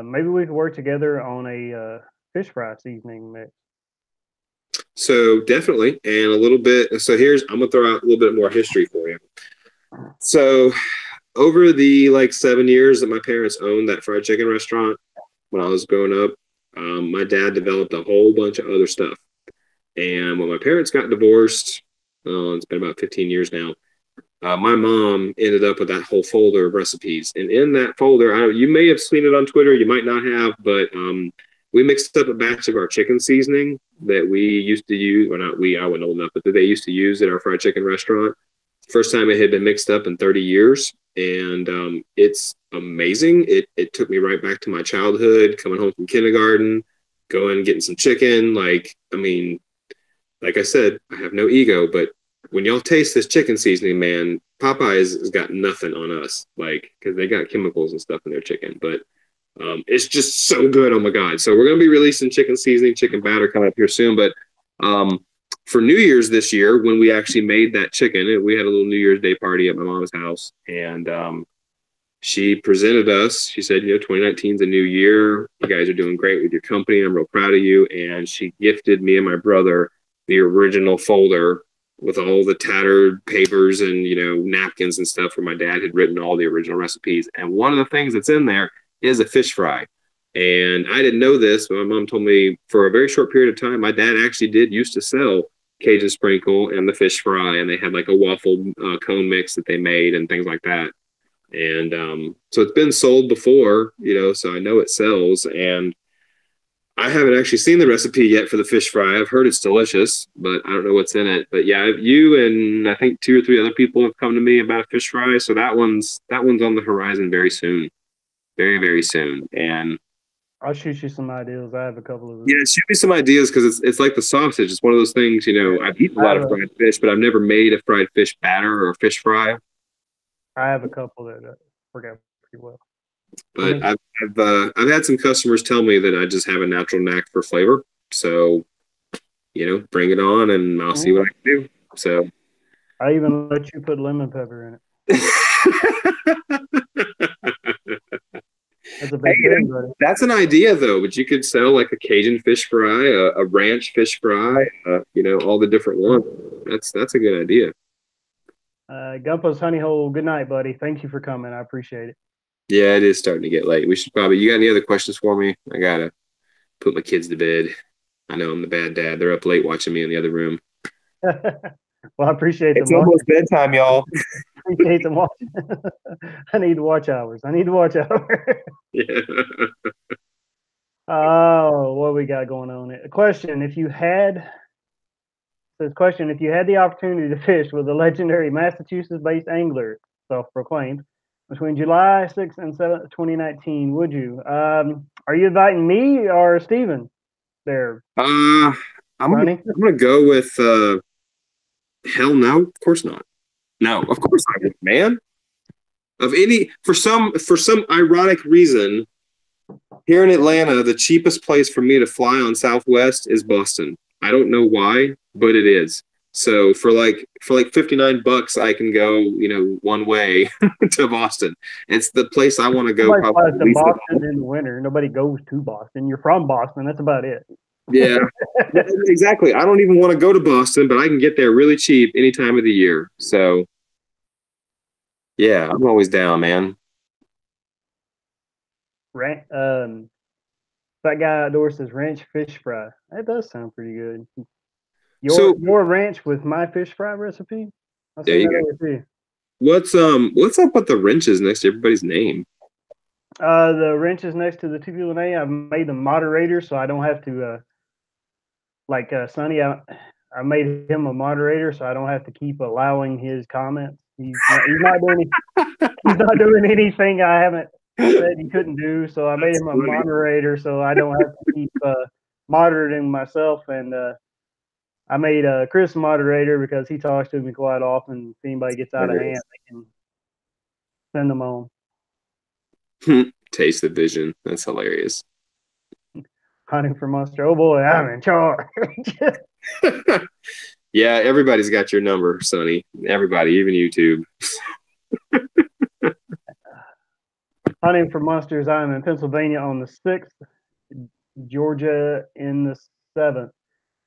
Maybe we could work together on a fish fry seasoning mix. So definitely, and a little bit. So I'm gonna throw out a little bit more history for you. So over the 7 years that my parents owned that fried chicken restaurant when I was growing up, my dad developed a whole bunch of other stuff. And when my parents got divorced, it's been about 15 years now, my mom ended up with that whole folder of recipes. And in that folder, you may have seen it on Twitter, you might not have, but we mixed up a batch of our chicken seasoning that we used to use, or not we, I wasn't old enough, but that they used to use at our fried chicken restaurant. First time it had been mixed up in 30 years. And it's amazing. It took me right back to my childhood, coming home from kindergarten, going and getting some chicken. Like I said, I have no ego, but when y'all taste this chicken seasoning, man, Popeyes has got nothing on us, because they got chemicals and stuff in their chicken. But it's just so good. Oh my God. So we're going to be releasing chicken seasoning, chicken batter coming up here soon. But for New Year's this year, when we actually made that chicken, we had a little New Year's Day party at my mom's house. And she presented us. She said, 2019 is a new year. You guys are doing great with your company. I'm real proud of you. And she gifted me and my brother the original folder with all the tattered papers and, napkins and stuff where my dad had written all the original recipes. And one of the things that's in there is a fish fry. And I didn't know this, but my mom told me for a very short period of time, my dad actually used to sell Cajun sprinkle and the fish fry. And they had a waffle cone mix that they made and things like that. And so it's been sold before, so I know it sells. And I haven't actually seen the recipe yet for the fish fry. I've heard it's delicious, but I don't know what's in it. But yeah, you and I think 2 or 3 other people have come to me about a fish fry. So that one's on the horizon very soon. Very, very soon. And I'll shoot you some ideas. I have a couple of them. Yeah, shoot me some ideas, because it's like the sausage. It's one of those things, I've eaten a lot of fried fish, but I've never made a fried fish batter or a fish fry. I have a couple that work out pretty well. But I've had some customers tell me that I just have a natural knack for flavor. So, bring it on and I'll see what I can do. So I even let you put lemon pepper in it. That's a big thing, buddy. That's an idea, though. But you could sell a Cajun fish fry, a ranch fish fry, all the different ones. That's a good idea. Gumpa's Honey Hole, good night, buddy. Thank you for coming. I appreciate it. Yeah, it is starting to get late. We should probably. You got any other questions for me? I gotta put my kids to bed. I know I'm the bad dad. They're up late watching me in the other room. Well, I appreciate them. It's almost bedtime, y'all. Appreciate them watching. I need watch hours. Yeah. Oh, what we got going on? A question: if you had the opportunity to fish with a legendary Massachusetts-based angler, self-proclaimed, between July 6th and 7th, 2019, would you? Are you inviting me or Steven there, Uh, Sonny? I'm gonna go with hell no, of course not. No, of course I would, man. Of any for some ironic reason, here in Atlanta, the cheapest place for me to fly on Southwest is Boston. I don't know why, but it is. So for like $59, I can go, one way to Boston. It's the place I want to go Nobody probably flies at to least. Boston in the winter. Nobody goes to Boston. You're from Boston. That's about it. Yeah, exactly. I don't even want to go to Boston, but I can get there really cheap any time of the year. So yeah, I'm always down, man. Right. That guy outdoors says ranch fish fry. That does sound pretty good. So Your ranch with my fish fry recipe. I'll there send you that go. over to you. What's up with the wrenches next to everybody's name? The wrench is next to the two people name. I've made them moderators, so I don't have to like Sonny. I made him a moderator, so I don't have to keep allowing his comments. He's not doing anything I haven't said he couldn't do. So I made That's him a funny. moderator, so I don't have to keep monitoring myself. And I made Chris a moderator because he talks to me quite often. If anybody gets out of hand, they can send them on. Taste the vision. That's hilarious. Hunting for monster. Oh boy, I'm in charge. Yeah, everybody's got your number, Sonny. Everybody, even YouTube. Hunting for monsters. I'm in Pennsylvania on the 6th, Georgia in the 7th.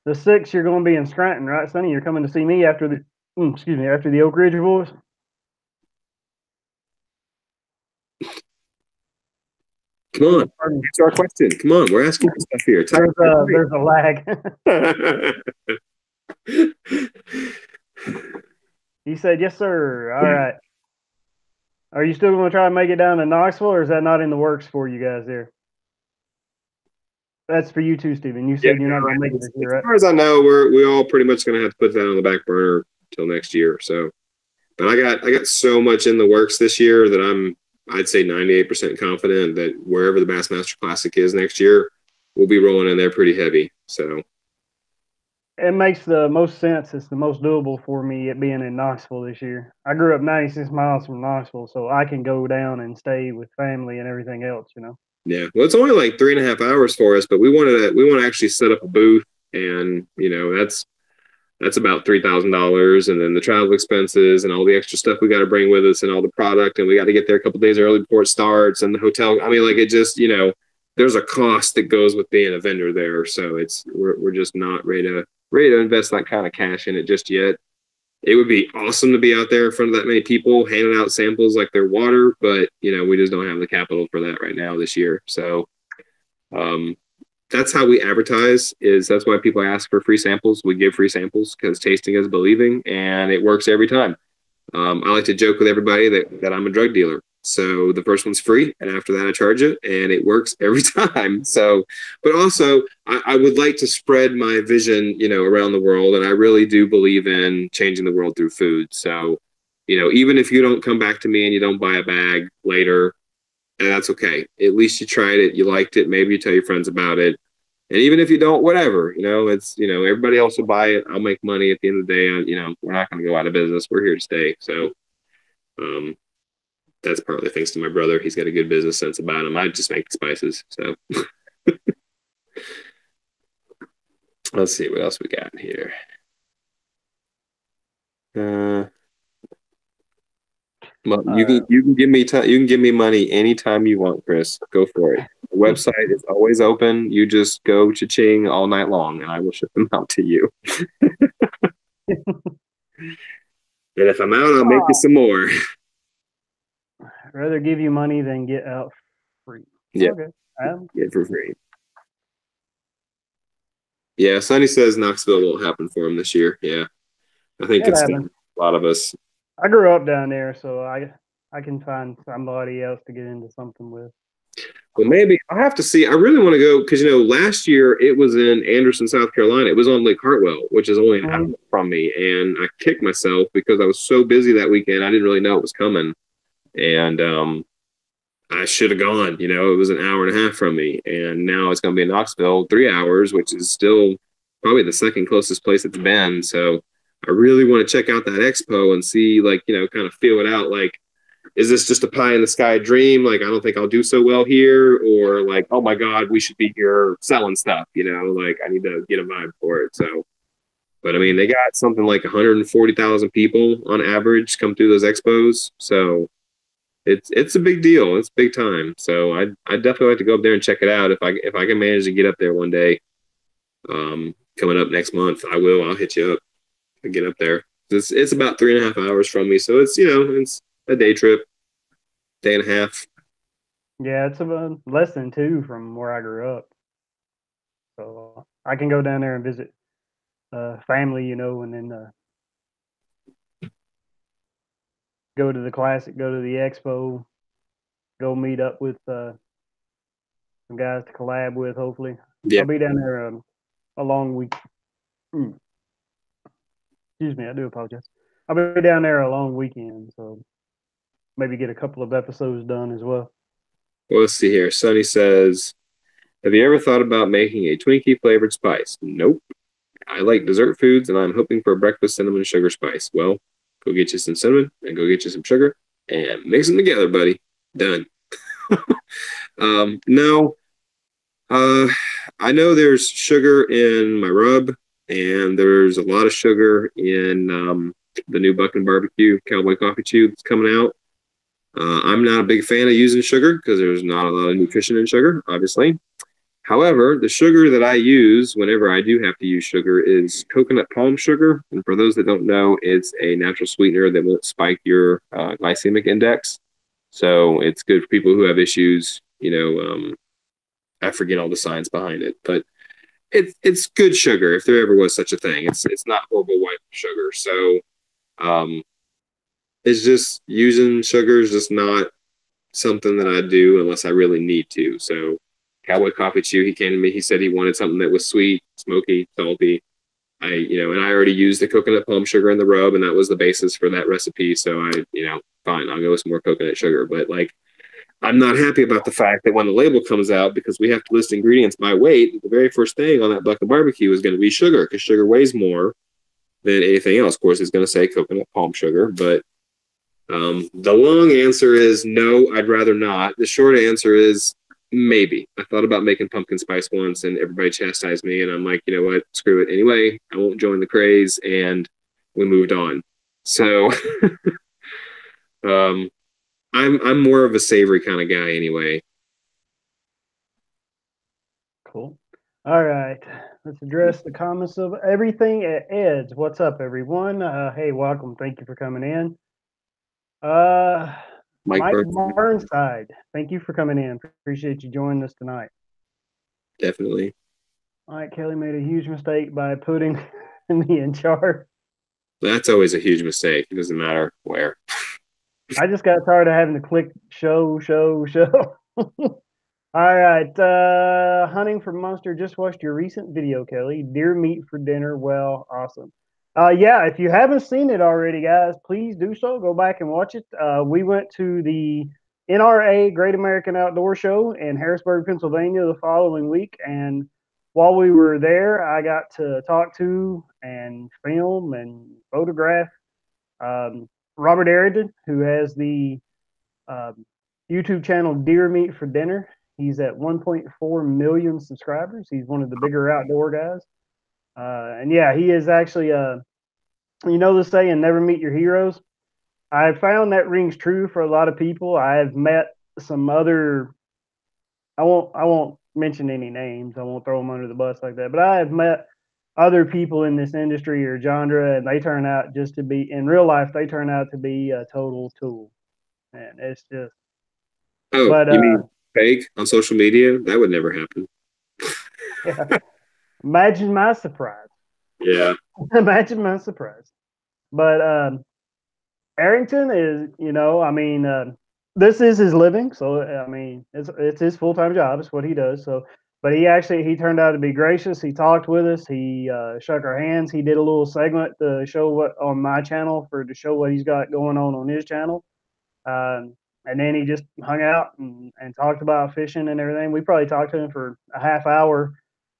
The 6th, you're going to be in Scranton, right, Sonny? You're coming to see me after after the Oak Ridge Boys. Come on, answer our question. Come on, we're asking for stuff here. There's a lag. He said, "Yes, sir." All right. Are you still going to try and make it down to Knoxville, or is that not in the works for you guys there? That's for you too, Steven. You said you're not going to make it this year, right? As far as I know, we all pretty much going to have to put that on the back burner till next year. So, but I got so much in the works this year that I'd say 98% confident that wherever the Bassmaster Classic is next year, we'll be rolling in there pretty heavy. So it makes the most sense. It's the most doable for me at being in Knoxville this year. I grew up 96 miles from Knoxville, so I can go down and stay with family and everything else, yeah, well, it's only like 3.5 hours for us, but we want to actually set up a booth, and that's about $3,000, and then the travel expenses and all the extra stuff we got to bring with us and all the product, and we got to get there a couple days early before it starts, and the hotel. I mean, like it just there's a cost that goes with being a vendor there, so we're just not ready to invest that kind of cash in it just yet. It would be awesome to be out there in front of that many people handing out samples like they're water, but we just don't have the capital for that right now this year. So um, that's how we advertise. That's why people ask for free samples. We give free samples because tasting is believing, and it works every time. I like to joke with everybody that I'm a drug dealer. So the first one's free, and after that I charge it, and it works every time. So, but also I would like to spread my vision, around the world, and I really do believe in changing the world through food. So, even if you don't come back to me and you don't buy a bag later, and that's okay. At least you tried it, you liked it, maybe you tell your friends about it. And even if you don't, whatever, it's, everybody else will buy it. I'll make money at the end of the day. We're not going to go out of business. We're here to stay. So, um, that's partly thanks to my brother. He's got a good business sense about him. I just make the spices. So let's see what else we got here. Well, you can give me you can give me money anytime you want, Chris. Go for it. The website is always open. You just go cha-ching all night long, and I will ship them out to you. And if I'm out, I'll make you some more. I'd rather give you money than get out free. Yeah, okay. Get for free. Yeah, Sonny says Knoxville won't happen for him this year. Yeah, I think it's a lot of us. I grew up down there, so I can find somebody else to get into something with. Well, maybe I'll have to see. I really want to go because last year it was in Anderson, South Carolina. It was on Lake Hartwell, which is only an hour Mhm. from me, and I kicked myself because I was so busy that weekend. I didn't really know it was coming, and I should have gone. It was an hour and a half from me, and now it's going to be in Knoxville, 3 hours, which is still probably the second closest place it's been. So I really want to check out that expo and see, like, kind of feel it out. Like, is this just a pie in the sky dream? Like, I don't think I'll do so well here, or like, oh my God, we should be here selling stuff. Like I need to get a vibe for it. So, but I mean, they got something like 140,000 people on average come through those expos. So it's a big deal. It's big time. So I definitely like to go up there and check it out. If I can manage to get up there one day, coming up next month, I will. I'll hit you up and get up there. It's about 3.5 hours from me, so it's a day trip, day and a half. Yeah, it's about less than two from where I grew up. So I can go down there and visit family, and then go to the classic, go to the expo, go meet up with some guys to collab with. Hopefully, Yeah. I'll be down there a long week. Excuse me, I do apologize. I'll be down there a long weekend, so maybe get a couple of episodes done as well. Well, let's see here. Sonny says, "Have you ever thought about making a Twinkie flavored spice?" Nope. I like dessert foods, and I'm hoping for a breakfast cinnamon sugar spice. Well, go get you some cinnamon and go get you some sugar and mix them together, buddy. Done. No, uh, I know there's sugar in my rub, and there's a lot of sugar in the new Buckin' Barbecue Cowboy Coffee Chew that's coming out. I'm not a big fan of using sugar because there's not a lot of nutrition in sugar, obviously. However, the sugar that I use whenever I do have to use sugar is coconut palm sugar. And for those that don't know, it's a natural sweetener that won't spike your glycemic index. So it's good for people who have issues. I forget all the science behind it, but it's good sugar if there ever was such a thing. It's not horrible white sugar. So um, it's just using sugar is just not something that I do unless I really need to. So Cowboy Coffee Chew, he came to me, he said he wanted something that was sweet, smoky, salty. And I already used the coconut palm sugar in the rub, and that was the basis for that recipe. So fine, I'll go with some more coconut sugar. But like, I'm not happy about the fact that when the label comes out, because we have to list ingredients by weight, the very first thing on that bucket barbecue is going to be sugar, because sugar weighs more than anything else. Of course, it's going to say coconut palm sugar, but the long answer is no, I'd rather not. The short answer is maybe. I thought about making pumpkin spice once and everybody chastised me, and I'm like, you know what? Screw it. Anyway, I won't join the craze, and we moved on. So um, I'm more of a savory kind of guy anyway. Cool. All right. Let's address the comments of everything at Ed's. What's up, everyone? Hey, welcome. Thank you for coming in. Uh, Mike Mike Burns, Burnside, thank you for coming in. Appreciate you joining us tonight. definitely. All right, Kelly made a huge mistake by putting me in charge. That's always a huge mistake. It doesn't matter where. I just got tired of having to click show. All right, Hunting for Monster just watched your recent video, Kelly. Deer meat for dinner. Well, awesome. Yeah, if you haven't seen it already, guys, please do so. Go back and watch it. We went to the NRA Great American Outdoor Show in Harrisburg, Pennsylvania the following week. And while we were there, I got to talk to and film and photograph Robert Arrington, who has the um, YouTube channel Deer Meat for Dinner. He's at 1.4 million subscribers. He's one of the bigger outdoor guys. And yeah, he is actually, the saying, never meet your heroes. I found that rings true for a lot of people. I've met some other, I won't mention any names. I won't throw them under the bus like that, but I have met other people in this industry or genre, and they turn out just to be, in real life, they turn out to be a total tool. And it's just, Oh, but you mean fake on social media? That would never happen. yeah, imagine my surprise. Yeah. Imagine my surprise. But Arrington is, this is his living. So I mean, it's his full-time job. It's what he does. So, but he turned out to be gracious. He talked with us. He shook our hands. He did a little segment to show what on my channel to show what he's got going on his channel. And then he just hung out and talked about fishing and everything. We probably talked to him for a half hour,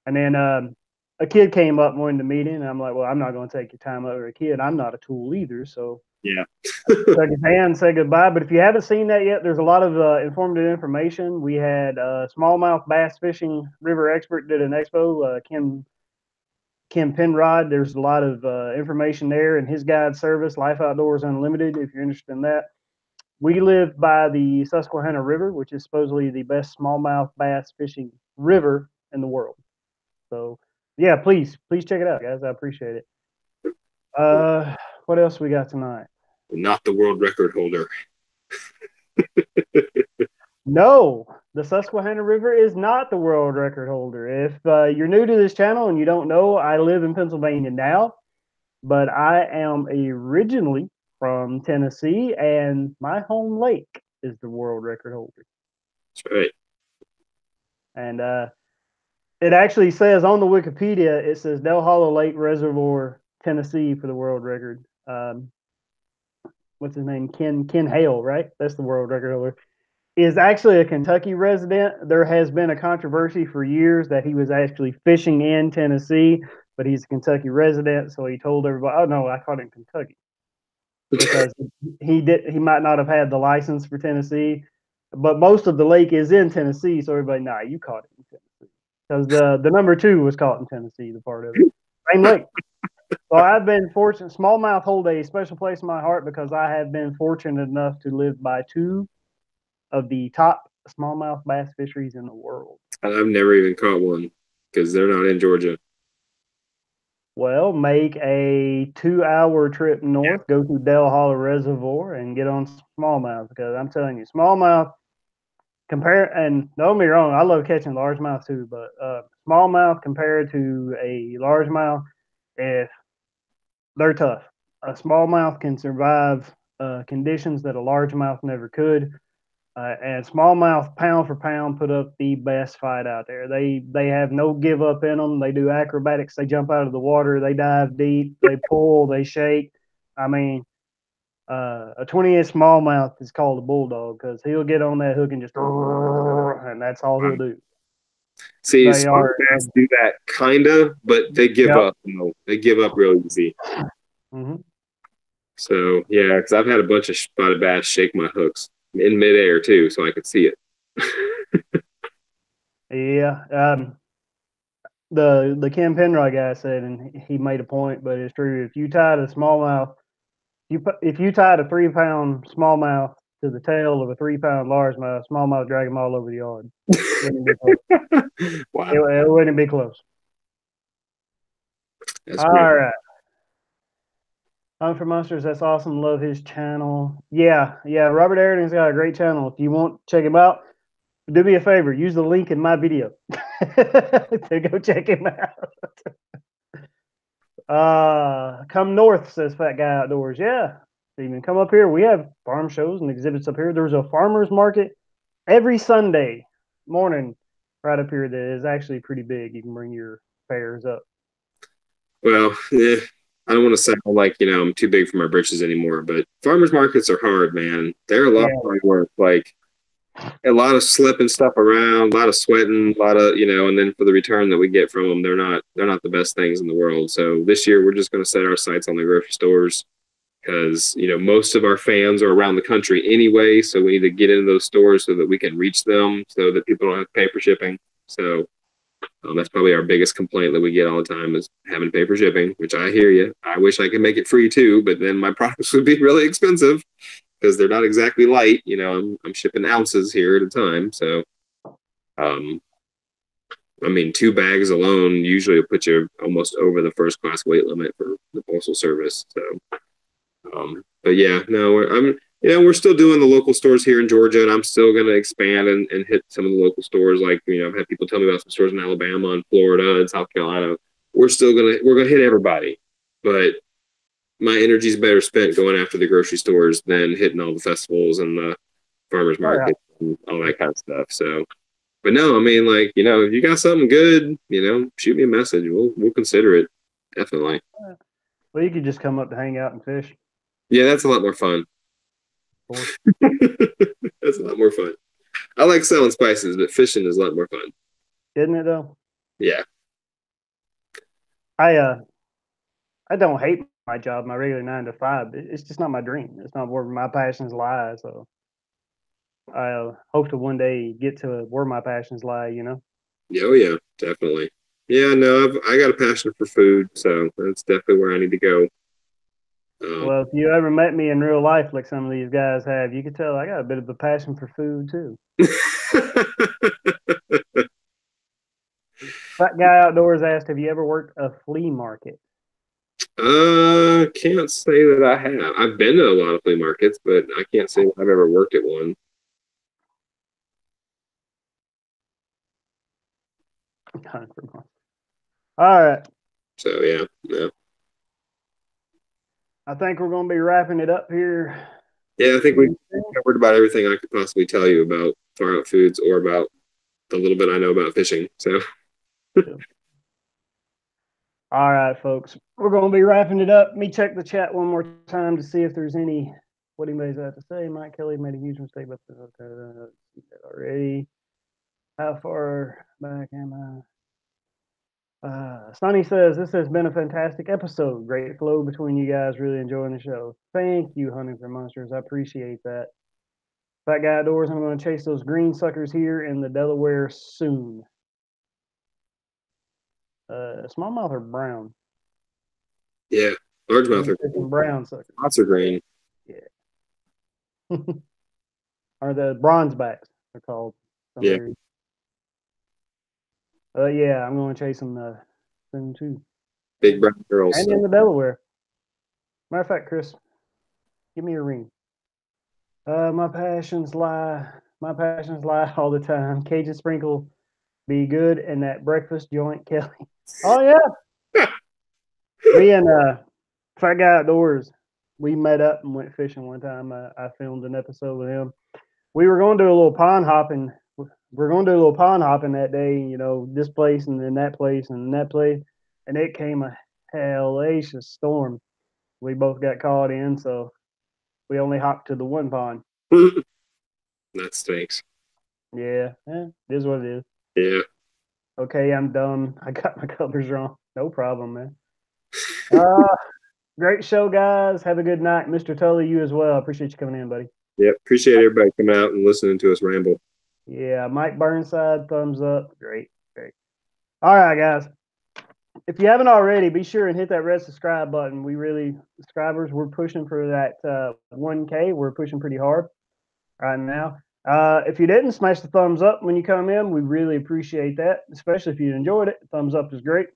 and then a kid came up wanting to meet him, and I'm like, well, I'm not going to take your time over a kid. I'm not a tool either, so yeah. shook his hand, say goodbye. But if you haven't seen that yet, there's a lot of informative information. We had smallmouth bass fishing river expert did an expo. Kim Penrod. There's a lot of information there, and his guide service, Life Outdoors Unlimited. If you're interested in that. We live by the Susquehanna River, which is supposedly the best smallmouth bass fishing river in the world. So, yeah, please check it out, guys. I appreciate it. What else we got tonight? Not the world record holder. No, the Susquehanna River is not the world record holder. If you're new to this channel and you don't know, I live in Pennsylvania now, but I am originally from Tennessee, and my home lake is the world record holder. That's right. And it actually says on the Wikipedia, it says Del Hollow Lake Reservoir, Tennessee for the world record. What's his name? Ken Hale, right? That's the world record holder. Is actually a Kentucky resident. There has been a controversy for years that he was actually fishing in Tennessee, but he's a Kentucky resident, so he told everybody, "Oh no, I caught it in Kentucky." Because he might not have had the license for Tennessee, but most of the lake is in Tennessee, so everybody, nah, you caught it in Tennessee. Because the number 2 was caught in Tennessee, the part of it. Same lake. So I've been fortunate. Smallmouth hold a special place in my heart because I have been fortunate enough to live by 2 of the top smallmouth bass fisheries in the world. I've never even caught one because they're not in Georgia. Well, make a 2-hour trip north, go to Del Hollow Reservoir, and get on smallmouth because I'm telling you, smallmouth and don't get me wrong, I love catching largemouth too, but smallmouth compared to a largemouth, if they're tough. A smallmouth can survive conditions that a largemouth never could. And smallmouth, pound for pound, put up the best fight out there. They have no give up in them. They do acrobatics. They jump out of the water. They dive deep. They pull. They shake. I mean, a 20-inch smallmouth is called a bulldog because he'll get on that hook and just, and that's all he'll do. See, smart bass do that kind of, but they give up. You know, they give up real easy. Mm-hmm. So yeah, because I've had a bunch of spotted bass shake my hooks in midair too, so I could see it. Yeah. The Ken Penrod guy said, and he made a point, but it's true. If you tied a smallmouth, if you tied a 3-pound smallmouth to the tail of a 3-pound largemouth, smallmouth drag him all over the yard. Wow. It wouldn't be close. That's all great. Right. For Monsters, that's awesome. Love his channel. Yeah. Robert Ariding's got a great channel. If you want to check him out, do me a favor. Use the link in my video to go check him out. Come north, says Fat Guy Outdoors. Yeah, Steven, come up here. We have farm shows and exhibits up here. There's a farmer's market every Sunday morning right up here that is actually pretty big. You can bring your fairs up. Well, I don't want to sound like, I'm too big for my britches anymore, but farmers markets are hard, man. They're a lot of hard work. Like a lot of slipping stuff around, a lot of sweating, a lot of, and then for the return that we get from them, they're not the best things in the world. So this year we're just going to set our sights on the grocery stores because, most of our fans are around the country anyway. So we need to get into those stores so that we can reach them so that people don't have to pay for shipping. So that's probably our biggest complaint that we get all the time is having paper shipping, which I hear you. I wish I could make it free too, but then my products would be really expensive because they're not exactly light. I'm shipping ounces here at a time. So, 2 bags alone usually will put you almost over the first class weight limit for the postal service. So, but yeah, no, we're still doing the local stores here in Georgia, and I'm still going to expand and hit some of the local stores. Like, I've had people tell me about some stores in Alabama and Florida and South Carolina. We're going to hit everybody, but my energy is better spent going after the grocery stores than hitting all the festivals and farmers Oh, yeah. market and all that kind of stuff. So, but no, I mean, like, if you got something good, shoot me a message. We'll consider it. Definitely. Well, you could just come up to hang out and fish. Yeah, that's a lot more fun. Of course. That's a lot more fun. I like selling spices, but fishing is a lot more fun. Isn't it though? Yeah. I don't hate my job, my regular 9 to 5. It's just not my dream. It's not where my passions lie. So I hope to one day get to where my passions lie. Yeah, oh yeah, definitely. Yeah, no, I got a passion for food, so that's definitely where I need to go. Well, if you ever met me in real life, like some of these guys have, you could tell I got a bit of a passion for food too. That guy outdoors asked, "Have you ever worked a flea market?" Can't say that I have. I've been to a lot of flea markets, but I can't say I've ever worked at one. All right. So yeah, no. I think we're going to be wrapping it up here. Yeah, I think we covered about everything I could possibly tell you about Far Out Foodz or about the little bit I know about fishing. So all right, folks, we're going to be wrapping it up. Let me check the chat one more time to see if there's what anybody's got to say. Mike Kelly made a huge mistake, but already. How far back am I? Sonny says, this has been a fantastic episode. Great flow between you guys. Really enjoying the show. Thank you, Hunting for Monsters. I appreciate that. Fat Guy Outdoors, I'm going to chase those green suckers here in the Delaware soon. Smallmouth or brown? yeah, largemouth are brown suckers. lots of green. Yeah. Or the bronze backs, they're called. Yeah. Yeah, I'm going to chase them soon too. Big brown girls. And in the Delaware. Matter of fact, Chris, give me a ring. My passions lie all the time. Cajun sprinkle be good, and that breakfast joint, Kelly. Oh yeah. Me and Fat Guy Outdoors, we met up and went fishing one time. I filmed an episode with him. We were going to do a little pond hopping. We're going to do a little pond hopping that day. This place and then that place and that place, and it came a hellacious storm. We both got caught in, so we only hopped to the one pond. That stinks. Yeah, it is what it is. Yeah. Okay, I'm done. I got my colors wrong. No problem, man. Great show, guys. Have a good night. Mr. Tully, you as well. Appreciate you coming in, buddy. Yep. Appreciate everybody coming out and listening to us ramble. Yeah, Mike Burnside, thumbs up. Great. All right, guys. If you haven't already, be sure and hit that red subscribe button. Subscribers, we're pushing for that 1K. We're pushing pretty hard right now. If you didn't, smash the thumbs up when you come in. We really appreciate that, especially if you enjoyed it. Thumbs up is great.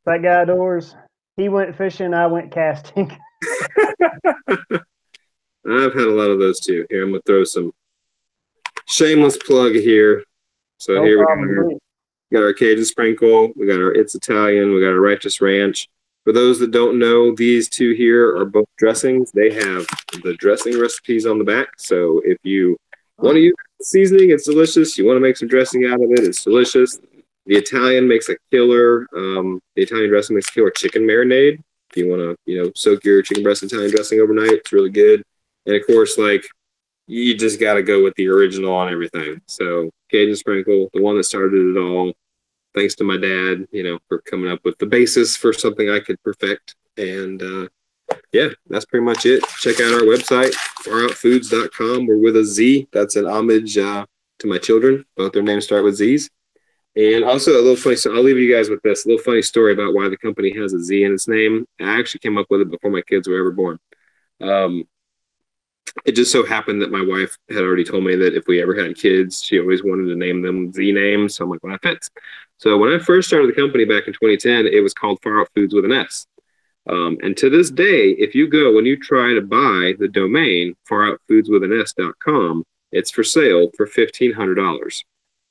Fat Guy Outdoors, he went fishing, I went casting. I've had a lot of those too. Here, I'm going to throw some shameless plug here. So no here we got our Cajun Sprinkle. We got our It's Italian. We got our Righteous Ranch. For those that don't know, these two here are both dressings. They have the dressing recipes on the back. So if you want to use seasoning, it's delicious. You want to make some dressing out of it, it's delicious. The Italian makes a killer. The Italian dressing makes a killer chicken marinade. If you want to, soak your chicken breast Italian dressing overnight, it's really good. And of course, you just got to go with the original on everything. So Cajun Sprinkle, the one that started it all. Thanks to my dad, for coming up with the basis for something I could perfect. And yeah, that's pretty much it. Check out our website, faroutfoodz.com. We're with a Z. That's an homage to my children. Both their names start with Z's. And also a little funny, so I'll leave you guys with this. A little funny story about why the company has a Z in its name. I actually came up with it before my kids were ever born. It just so happened that my wife had already told me that if we ever had kids, she always wanted to name them Z names. So I'm like, well, that fits. So when I first started the company back in 2010, it was called Far Out Foodz with an S. And to this day, if you go, when you try to buy the domain, faroutfoodz.com, it's for sale for $1,500.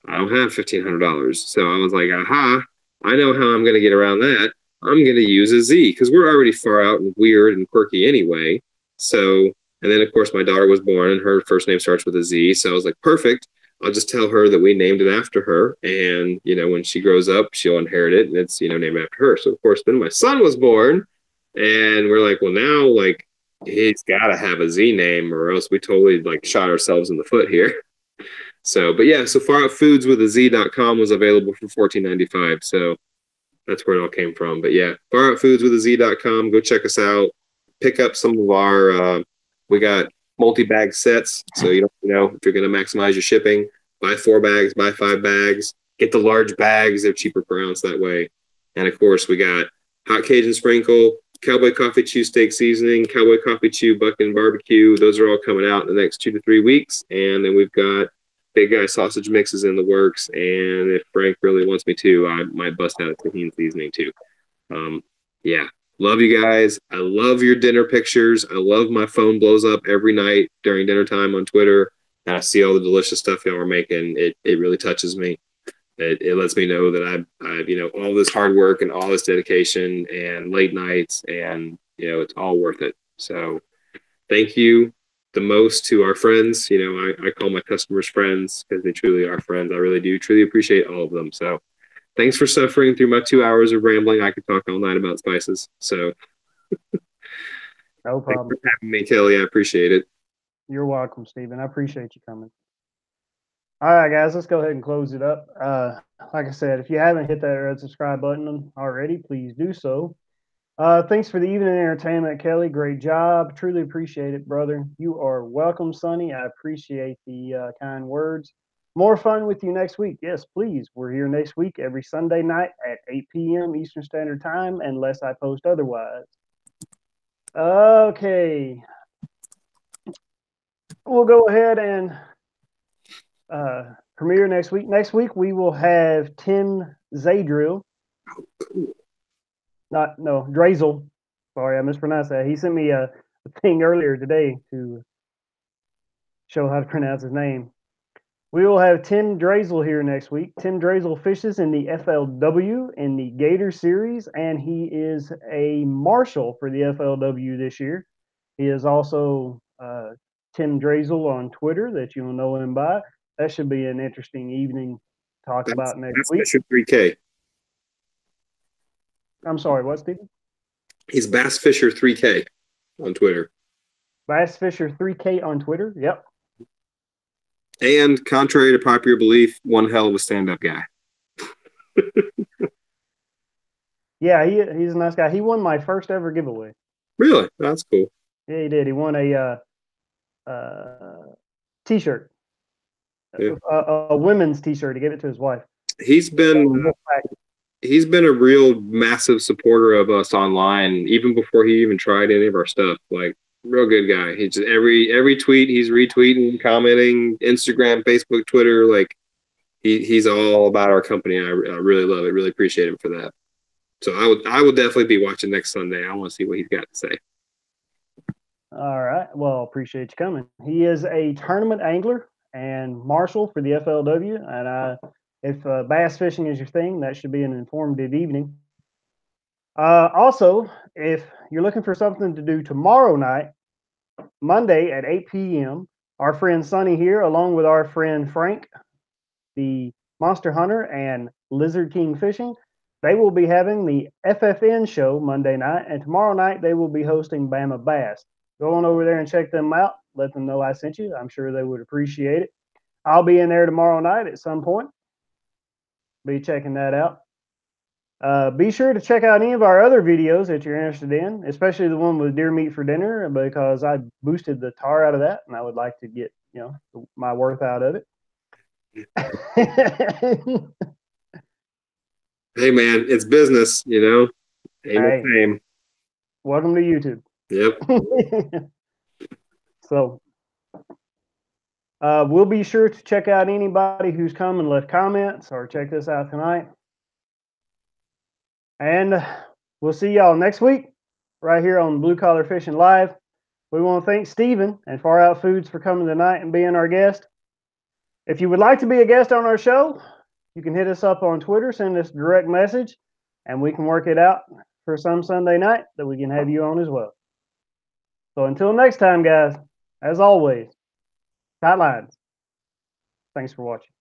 I don't have $1,500. So I was like, aha, I know how I'm going to get around that. I'm going to use a Z because we're already far out and weird and quirky anyway. So And then, of course, my daughter was born, and her first name starts with a Z. So I was like, perfect. I'll just tell her that we named it after her. And, when she grows up, she'll inherit it, and it's, named after her. So, of course, then my son was born, and we're like, well, now, like, he's got to have a Z name, or else we totally, like, shot ourselves in the foot here. So, but yeah, so Far Out Foodz with a Z.com was available for $14.95. So that's where it all came from. But yeah, Far Out Foodz with a Z.com. Go check us out. Pick up some of our, we got multi-bag sets. So, if you're going to maximize your shipping, buy 4 bags, buy 5 bags, get the large bags. They're cheaper per ounce that way. And of course, we got hot Cajun sprinkle, Cowboy Coffee Chew steak seasoning, Cowboy Coffee Chew bucket barbecue. Those are all coming out in the next 2 to 3 weeks. And then we've got Big Guy sausage mixes in the works. And if Frank really wants me to, I might bust out a tahini seasoning too. Yeah. Love you guys. I love your dinner pictures. I love my phone blows up every night during dinner time on Twitter. And I see all the delicious stuff y'all are making. It really touches me. It lets me know that I've all this hard work and all this dedication and late nights, and it's all worth it. So thank you the most to our friends. I call my customers friends because they truly are friends. I really do truly appreciate all of them. So thanks for suffering through my 2 hours of rambling. I could talk all night about spices. So no problem. Thanks for having me, Kelly. I appreciate it. You're welcome, Stephen. I appreciate you coming. All right, guys, let's go ahead and close it up. Like I said, if you haven't hit that red subscribe button already, please do so. Thanks for the evening entertainment, Kelly. Great job. Truly appreciate it, brother. You are welcome, Sonny. I appreciate the kind words. More fun with you next week. Yes, please. We're here next week every Sunday night at 8 p.m. Eastern Standard Time, unless I post otherwise. Okay. We'll go ahead and premiere next week. Next week, we will have Tim Zadrill. Drazel. Sorry, I mispronounced that. He sent me a thing earlier today to show how to pronounce his name. We will have Tim Drazel here next week. Tim Drazel fishes in the FLW in the Gator Series, and he is a marshal for the FLW this year. He is also Tim Drazel on Twitter, that you'll know him by. That should be an interesting evening to talk about next week. Fisher 3K. I'm sorry, what, Stephen? He's Bass Fisher 3K on Twitter. Bass Fisher 3K on Twitter, yep. And contrary to popular belief, one hell of a stand-up guy. Yeah, he's a nice guy. He won my first ever giveaway. Really? That's cool. Yeah, he did. He won a T-shirt, yeah. a women's T-shirt. He gave it to his wife. He's been a real massive supporter of us online, even before he even tried any of our stuff. Like, real good guy. He just every tweet he's retweeting, commenting, Instagram, Facebook, Twitter. Like, he's all about our company. I really love it. Really appreciate him for that. So I would definitely be watching next Sunday. I want to see what he's got to say. All right. Well, appreciate you coming. He is a tournament angler and marshal for the FLW. And if bass fishing is your thing, that should be an informative evening. Also, if you're looking for something to do tomorrow night, Monday at 8 p.m., our friend Sonny here, along with our friend Frank, the Monster Hunter and Lizard King Fishing, they will be having the FFN show Monday night, and tomorrow night they will be hosting Bama Bass. Go on over there and check them out. Let them know I sent you. I'm sure they would appreciate it. I'll be in there tomorrow night at some point. Be checking that out. Be sure to check out any of our other videos that you're interested in, especially the one with deer meat for dinner, because I boosted the tar out of that, and I would like to get my worth out of it. Hey man, it's business, Ain't no shame. Welcome to YouTube. Yep. So we'll be sure to check out anybody who's come and left comments or check this out tonight. And we'll see y'all next week right here on Blue Collar Fishing Live. We want to thank Stephen and Far Out Foodz for coming tonight and being our guest. If you would like to be a guest on our show, you can hit us up on Twitter, send us a direct message, and we can work it out for some Sunday night that we can have you on as well. So until next time, guys. as always, tight lines. Thanks for watching.